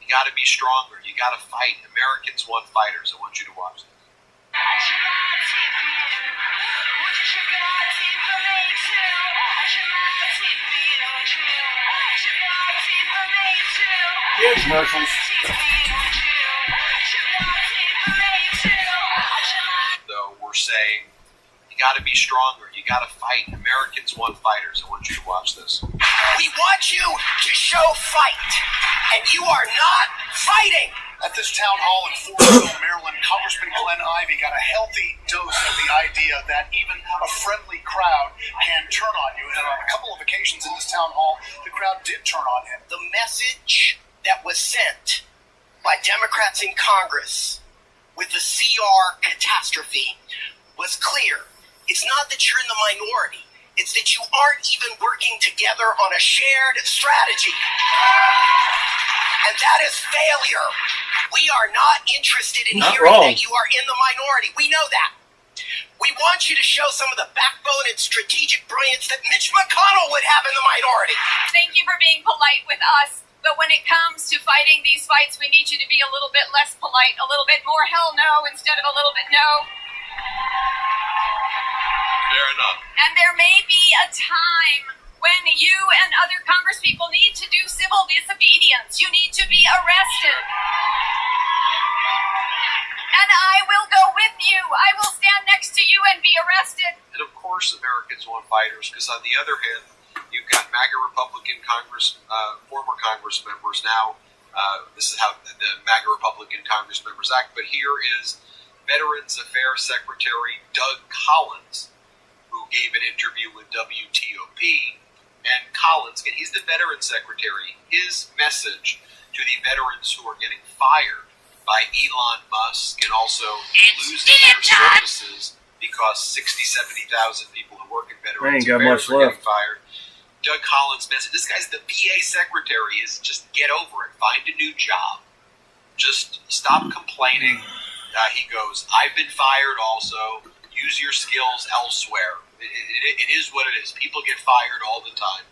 you got to be stronger, you got to fight. Americans want fighters. I want you to watch this. Yeah, commercials. Though we're saying, you got to be stronger, you got to fight. Americans want fighters. I want you to watch this. We want you to show fight, and you are not fighting. At this town hall in Forestville, Maryland, Congressman Glenn Ivey got a healthy dose of the idea that even a friendly crowd can turn on you. And on a couple of occasions in this town hall, the crowd did turn on him. The message that was sent by Democrats in Congress with the CR catastrophe was clear. It's not that you're in the minority. It's that you aren't even working together on a shared strategy. And that is failure. We are not interested in hearing that you are in the minority. We know that. We want you to show some of the backbone and strategic brilliance that Mitch McConnell would have in the minority. Thank you for being polite with us, but when it comes to fighting these fights, we need you to be a little bit less polite, a little bit more hell no instead of a little bit no. Fair enough. And there may be a time when you and other congresspeople need to do civil disobedience. You need to be arrested. And I will go with you. I will stand next to you and be arrested. And of course Americans want fighters, because on the other hand, you've got MAGA Republican Congress, former Congress members now. This is how the MAGA Republican Congress Members Act. But here is Veterans Affairs Secretary Doug Collins, who gave an interview with WTOP. And Collins, again, he's the Veterans Secretary. His message to the veterans who are getting fired by Elon Musk and also losing their services because 70,000 people who work in Veterans Affairs are getting fired. Doug Collins' message, this guy's the VA Secretary, is just get over it. Find a new job. Just stop complaining. He goes, I've been fired also. Use your skills elsewhere. It is what it is. People get fired all the time.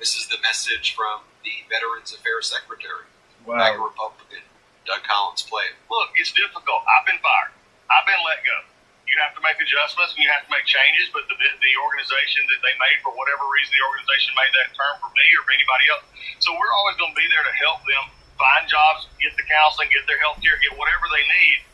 This is the message from the Veterans Affairs Secretary. Wow. MAGA Republican Doug Collins played. Look, it's difficult. I've been fired. I've been let go. You have to make adjustments and you have to make changes, but the organization that they made, for whatever reason, the organization made that term for me or for anybody else. So we're always going to be there to help them find jobs, get the counseling, get their health care, get whatever they need.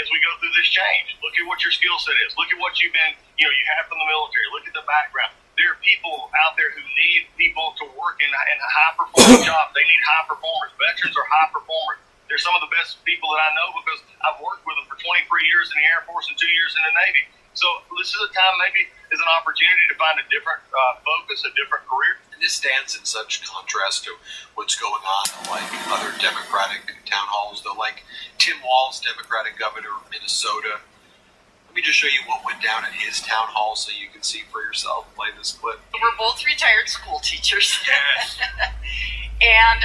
As we go through this change, look at what your skill set is. Look at what you have from the military. Look at the background. There are people out there who need people to work in high-performing jobs. They need high performers. Veterans are high performers. They're some of the best people that I know because I've worked with them for 23 years in the Air Force and 2 years in the Navy. So this is a time maybe is an opportunity to find a different focus, a different career. And this stands in such contrast to what's going on like other Democratic town halls, though, like Tim Walz, Democratic governor of Minnesota. Let me just show you what went down at his town hall so you can see for yourself. Play this clip. We're both retired school teachers. Yes. And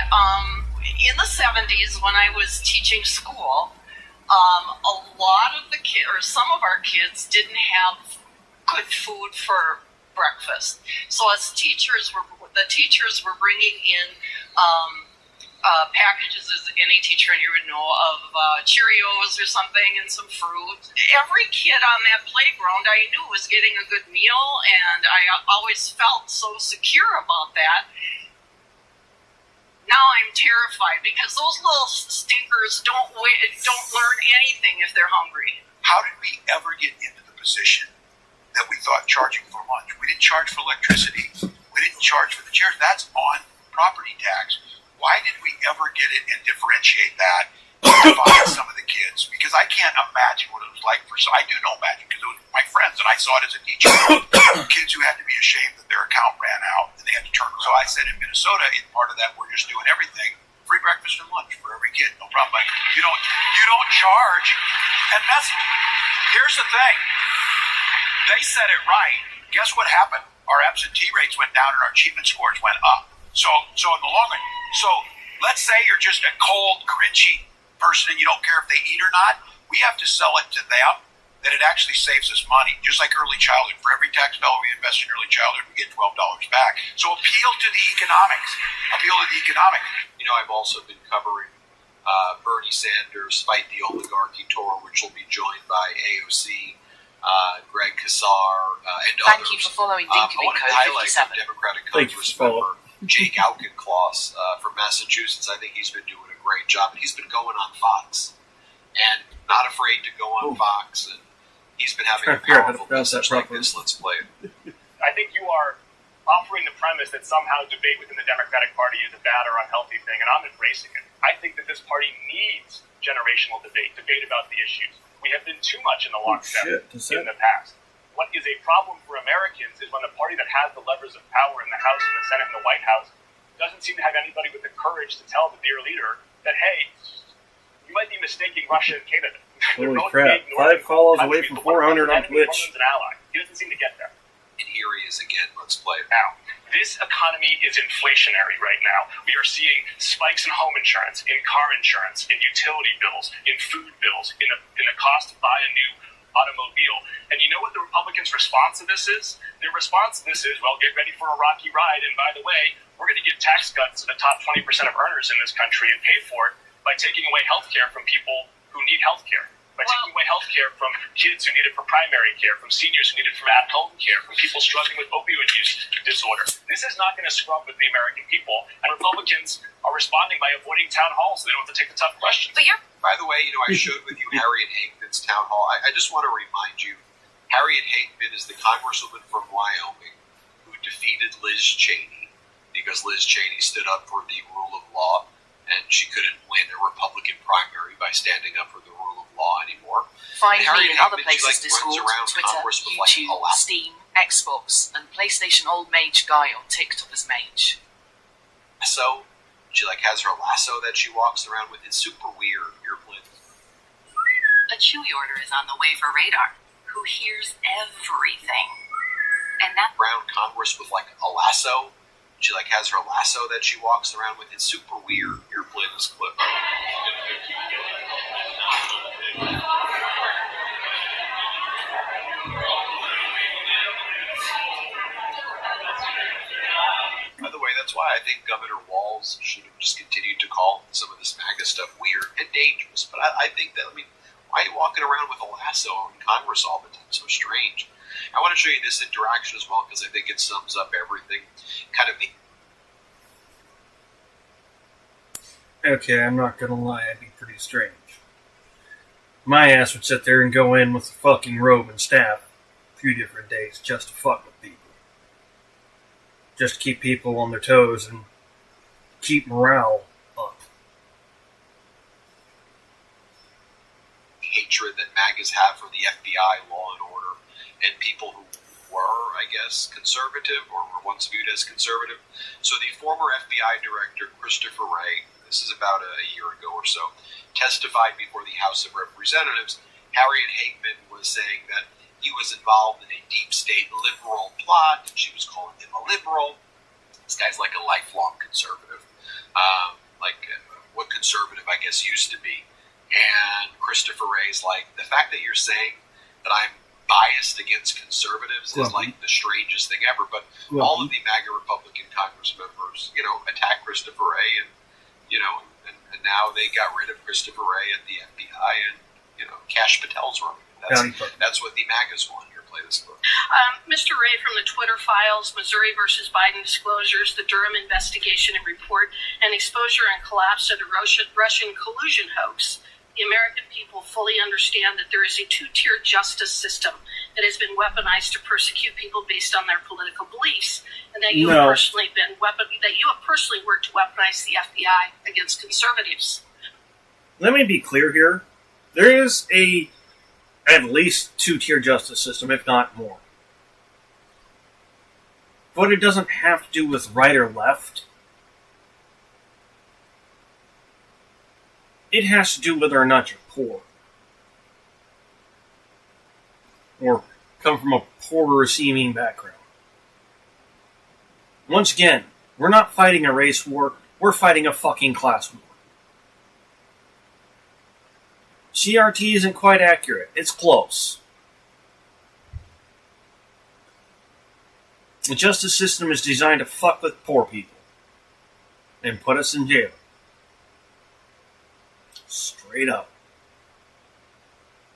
in the 70s, when I was teaching school, a lot of the kids, or some of our kids, didn't have good food for breakfast. So as teachers, the teachers were bringing in packages, as any teacher in here would know, of Cheerios or something and some fruit. Every kid on that playground I knew was getting a good meal, and I always felt so secure about that. Now I'm terrified because those little stinkers don't learn anything if they're hungry. How did we ever get into the position that we thought charging for lunch? We didn't charge for electricity. We didn't charge for the chairs. That's on property tax. Why did we ever get it and differentiate that by some of the kids? Because I can't imagine what it was like for. So I do know imagine because it was my friends and I saw it as a teacher. Kids who had to be ashamed that their account ran out and they had to turn. So I said in Minnesota, part of that we're just doing everything free breakfast and lunch for every kid, no problem. But you don't charge, and here's the thing. They said it right. Guess what happened? Our absentee rates went down and our achievement scores went up. So in the long run, let's say you're just a cold, grinchy person and you don't care if they eat or not. We have to sell it to them that it actually saves us money. Just like early childhood. For every tax dollar we invest in early childhood, we get $12 back. So appeal to the economics. I've also been covering Bernie Sanders Fight the Oligarchy Tour, which will be joined by AOC, Greg Kassar, and others. Thank you for following I want to highlight 57. Democratic Congress member Jake Auchincloss from Massachusetts. I think he's been doing a great job, and he's been going on Fox, and not afraid to go on Fox, and he's been having a powerful message like this. Let's play it. I think you are offering the premise that somehow debate within the Democratic Party is a bad or unhealthy thing, and I'm embracing it. I think that this party needs generational debate about the issues. We have been too much in the lockstep in the past. What is a problem for Americans is when the party that has the levers of power in the House and the Senate and the White House doesn't seem to have anybody with the courage to tell the dear leader that, hey, you might be mistaking Russia and Canada. Holy crap. 5 follows away from 400 on Twitch. An ally. He doesn't seem to get there. And here he is again. Let's play it. Now, this economy is inflationary right now. We are seeing spikes in home insurance, in car insurance, in utility bills, in food bills, in the cost to buy a new automobile. And you know what the Republicans' response to this is? Their response to this is, well, get ready for a rocky ride, and by the way, we're going to give tax cuts to the top 20% of earners in this country and pay for it by taking away health care from people who need health care. By taking away health care from kids who need it for primary care, from seniors who need it for at-home care, from people struggling with opioid use disorder. This is not going to scrub with the American people, and Republicans are responding by avoiding town halls so they don't have to take the tough questions. By the way, I showed with you Harriet Hageman's town hall. I just want to remind you, Harriet Hageman is the congresswoman from Wyoming who defeated Liz Cheney because Liz Cheney stood up for the rule of law, and she couldn't win a Republican primary by standing up for the rule of law anymore. Find Harriet me in other Hageman, she, places Discord, runs around Twitter, Congress with, YouTube, Steam, Xbox, and PlayStation Old Mage Guy on TikTok as Mage. So she has her lasso that she walks around with. It's super weird. A Chewy order is on the way for Radar, who hears everything. And that around Congress with a lasso. She has her lasso that she walks around with. It's super weird. Here, play this clip. By the way, that's why I think Governor Walz should have just continued to call some of this MAGA stuff weird and dangerous. But I think that, why are you walking around with a lasso in Congress all the time? So strange. I want to show you this interaction as well because I think it sums up everything. Kind of the. Okay, I'm not gonna lie, it'd be pretty strange. My ass would sit there and go in with a fucking robe and staff a few different days just to fuck with people. Just to keep people on their toes and keep morale up. Hatred that MAGAs have for the FBI, law and order, and people who were, I guess, conservative or were once viewed as conservative. So the former FBI director, Christopher Wray, this is about a year ago or so, testified before the House of Representatives. Harriet Hageman was saying that he was involved in a deep state liberal plot, and she was calling him a liberal. This guy's like a lifelong conservative, what conservative, I guess, used to be. And Christopher Wray's like, the fact that you're saying that I'm biased against conservatives is like the strangest thing ever. But all of the MAGA Republican Congress members, attacked Christopher Wray, and now they got rid of Christopher Wray at the FBI, and Kash Patel's running. That's what the MAGAs want. Here, play this clip. Mr. Wray from the Twitter files, Missouri versus Biden disclosures, the Durham investigation and report, and exposure and collapse of the Russian collusion hoax. The American people fully understand that there is a two-tier justice system that has been weaponized to persecute people based on their political beliefs, and that you have personally worked to weaponize the FBI against conservatives. Let me be clear here. There is at least two-tier justice system, if not more. But it doesn't have to do with right or left. it has to do whether or not you're poor. Or come from a poor receiving background. Once again, we're not fighting a race war, we're fighting a fucking class war. CRT isn't quite accurate. It's close. The justice system is designed to fuck with poor people and put us in jail. Straight up.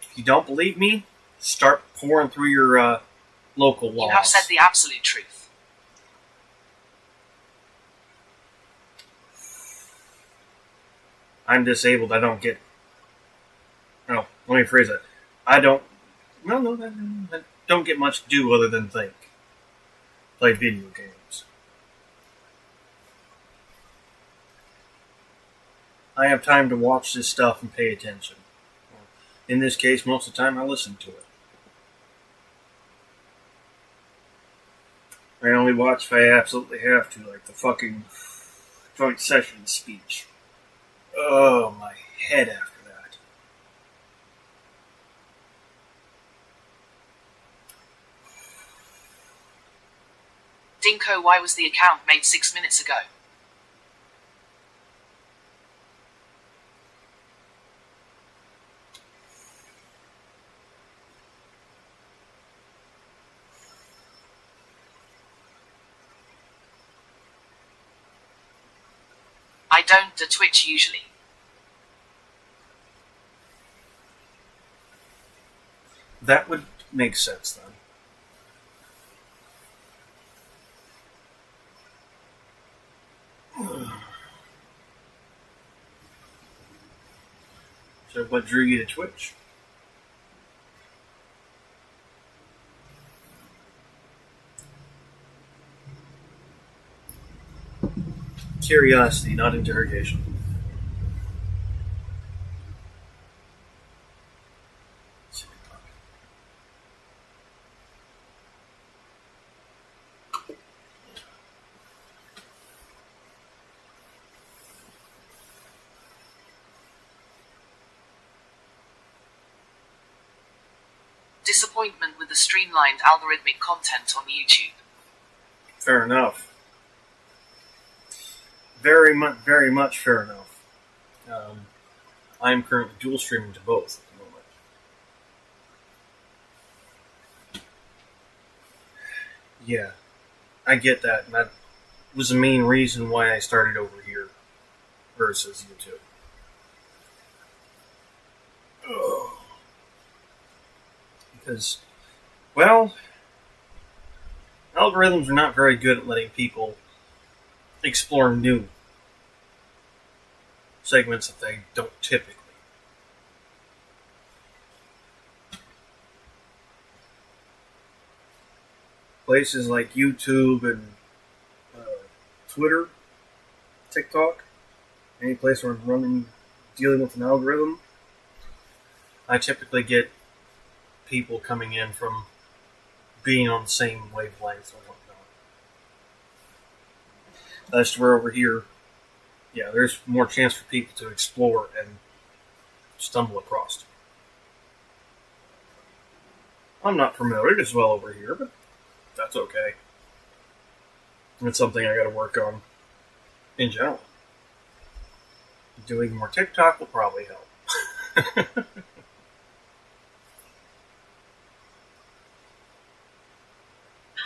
If you don't believe me, start pouring through your local laws. You have said the absolute truth. I'm disabled. I don't get... No, let me phrase it. I don't get much to do other than think. Play video games. I have time to watch this stuff and pay attention. In this case, most of the time I listen to it. I only watch if I absolutely have to, like the fucking joint session speech. Oh, my head after that. Dinko, why was the account made 6 minutes ago? I don't do Twitch usually. That would make sense then. So what drew you to Twitch? Curiosity, not interrogation. Disappointment with the streamlined algorithmic content on YouTube. Fair enough. Very much fair enough. I'm currently dual streaming to both at the moment. Yeah, I get that, and that was the main reason why I started over here versus YouTube. Because, well, algorithms are not very good at letting people explore new segments that they don't typically. Places like YouTube and Twitter, TikTok, any place where I'm dealing with an algorithm, I typically get people coming in from being on the same wavelength or whatnot. That's where over here, yeah, there's more chance for people to explore and stumble across. I'm not promoted as well over here, but that's okay. It's something I gotta work on in general. Doing more TikTok will probably help.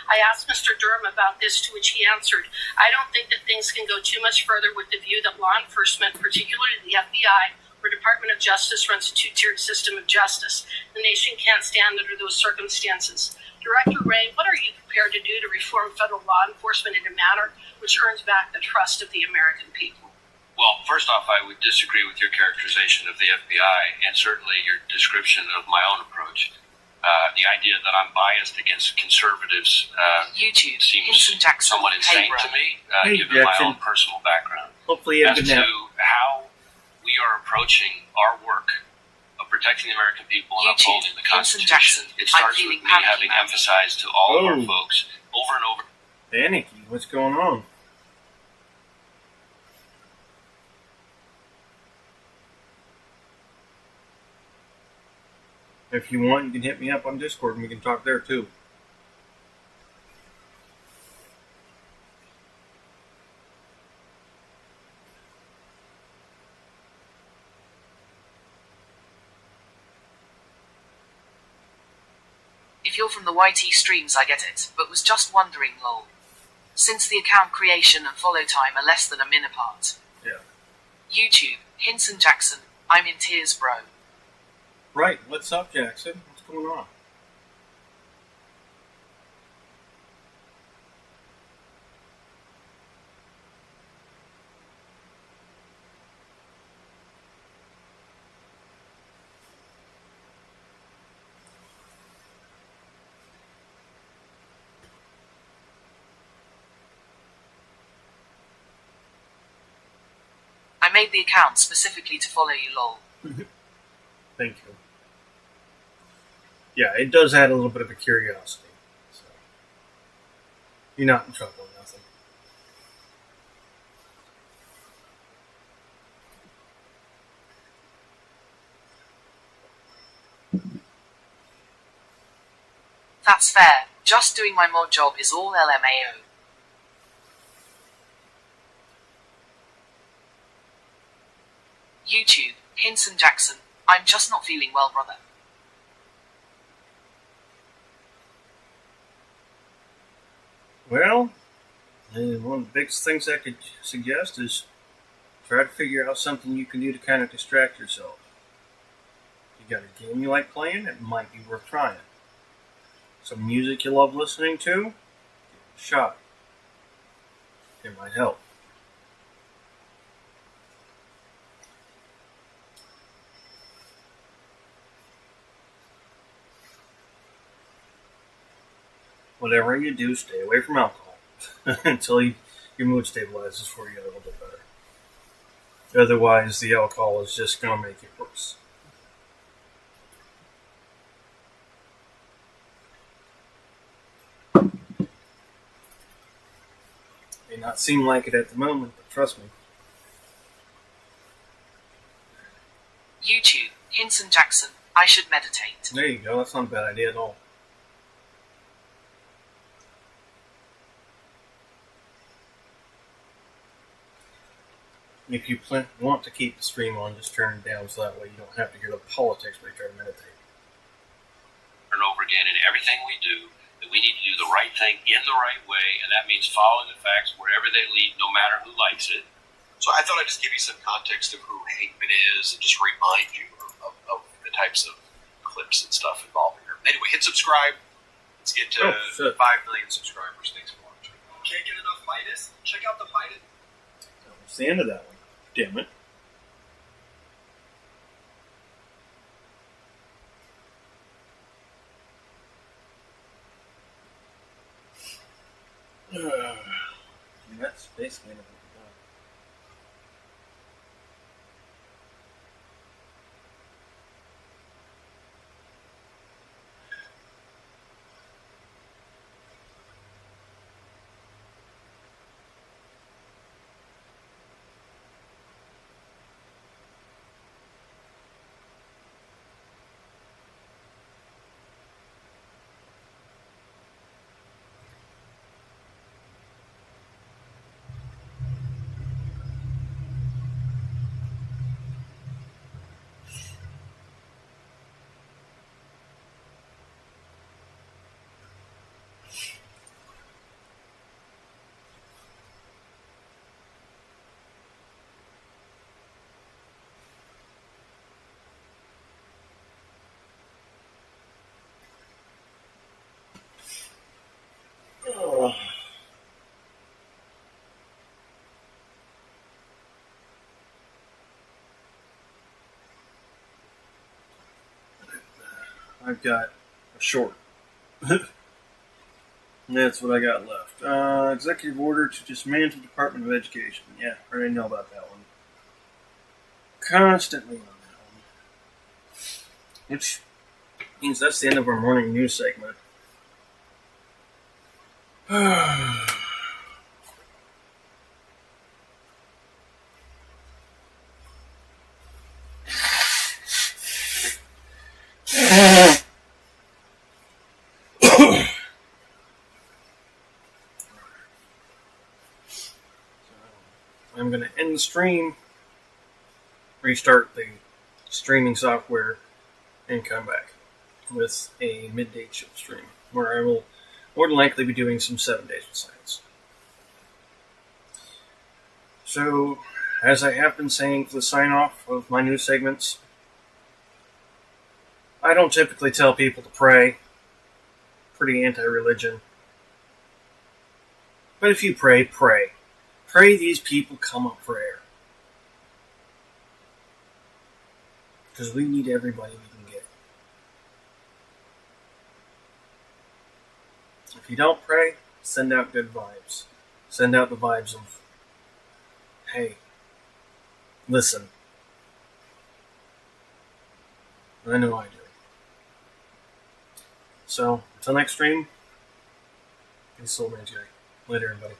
I asked Mr. Durham about this, to which he answered, I don't think that things can go too much further with the view that law enforcement, particularly the FBI or Department of Justice, runs a two-tiered system of justice. The nation can't stand under those circumstances. Director Ray, what are you prepared to do to reform federal law enforcement in a manner which earns back the trust of the American people? Well, first off, I would disagree with your characterization of the FBI and certainly your description of my own approach. The idea that I'm biased against conservatives YouTube seems somewhat insane to me, given my own personal background. Hopefully you have As a good nap. to how we are approaching our work of protecting the American people and upholding the Constitution, it starts with me having emphasized to all of our folks over and over. Panicky, what's going on? If you want, you can hit me up on Discord and we can talk there too. If you're from the YT streams, I get it, but was just wondering, lol. Since the account creation and follow time are less than a min apart. Yeah. YouTube, Hinson Jackson, I'm in tears, bro. Right, what's up, Jackson? What's going on? I made the account specifically to follow you, lol. Thank you. Yeah, it does add a little bit of a curiosity. So. You're not in trouble or nothing. That's fair. Just doing my mod job is all LMAO. YouTube, Hinson Jackson, I'm just not feeling well, brother. Well, one of the biggest things I could suggest is try to figure out something you can do to kind of distract yourself. If you got a game you like playing, it might be worth trying. Some music you love listening to, give it a shot. It might help. Whatever you do, stay away from alcohol until your mood stabilizes for you a little bit better. Otherwise, the alcohol is just going to make it worse. May not seem like it at the moment, but trust me. YouTube, Hinson Jackson, I should meditate. There you go, that's not a bad idea at all. If you want to keep the stream on, just turn it down so that way you don't have to hear the politics while you try to meditate. Over and over again in everything we do, that we need to do the right thing in the right way, and that means following the facts wherever they lead, no matter who likes it. So I thought I'd just give you some context of who Hankman is and just remind you of the types of clips and stuff involving her. Anyway, hit subscribe. Let's get to 5 million subscribers. Thanks for watching. Can't get enough Midas? Check out the Midas. That's the end of that one. Damn it. That's basically enough. I've got a short. That's what I got left. Executive order to dismantle Department of Education. Yeah, I already know about that one. Constantly on that one. Which means that's the end of our morning news segment. I'm going to end the stream, restart the streaming software, and come back with a midday chill stream, where I will more than likely be doing some 7 Days of Science. So, as I have been saying for the sign-off of my new segments, I don't typically tell people to pray. Pretty anti-religion. But if you pray, pray. Pray these people come up for air. Because we need everybody we can get. If you don't pray, send out good vibes. Send out the vibes of, hey, listen. I know I do. So, until next stream, peace, Soul Man Jerry. Later, everybody.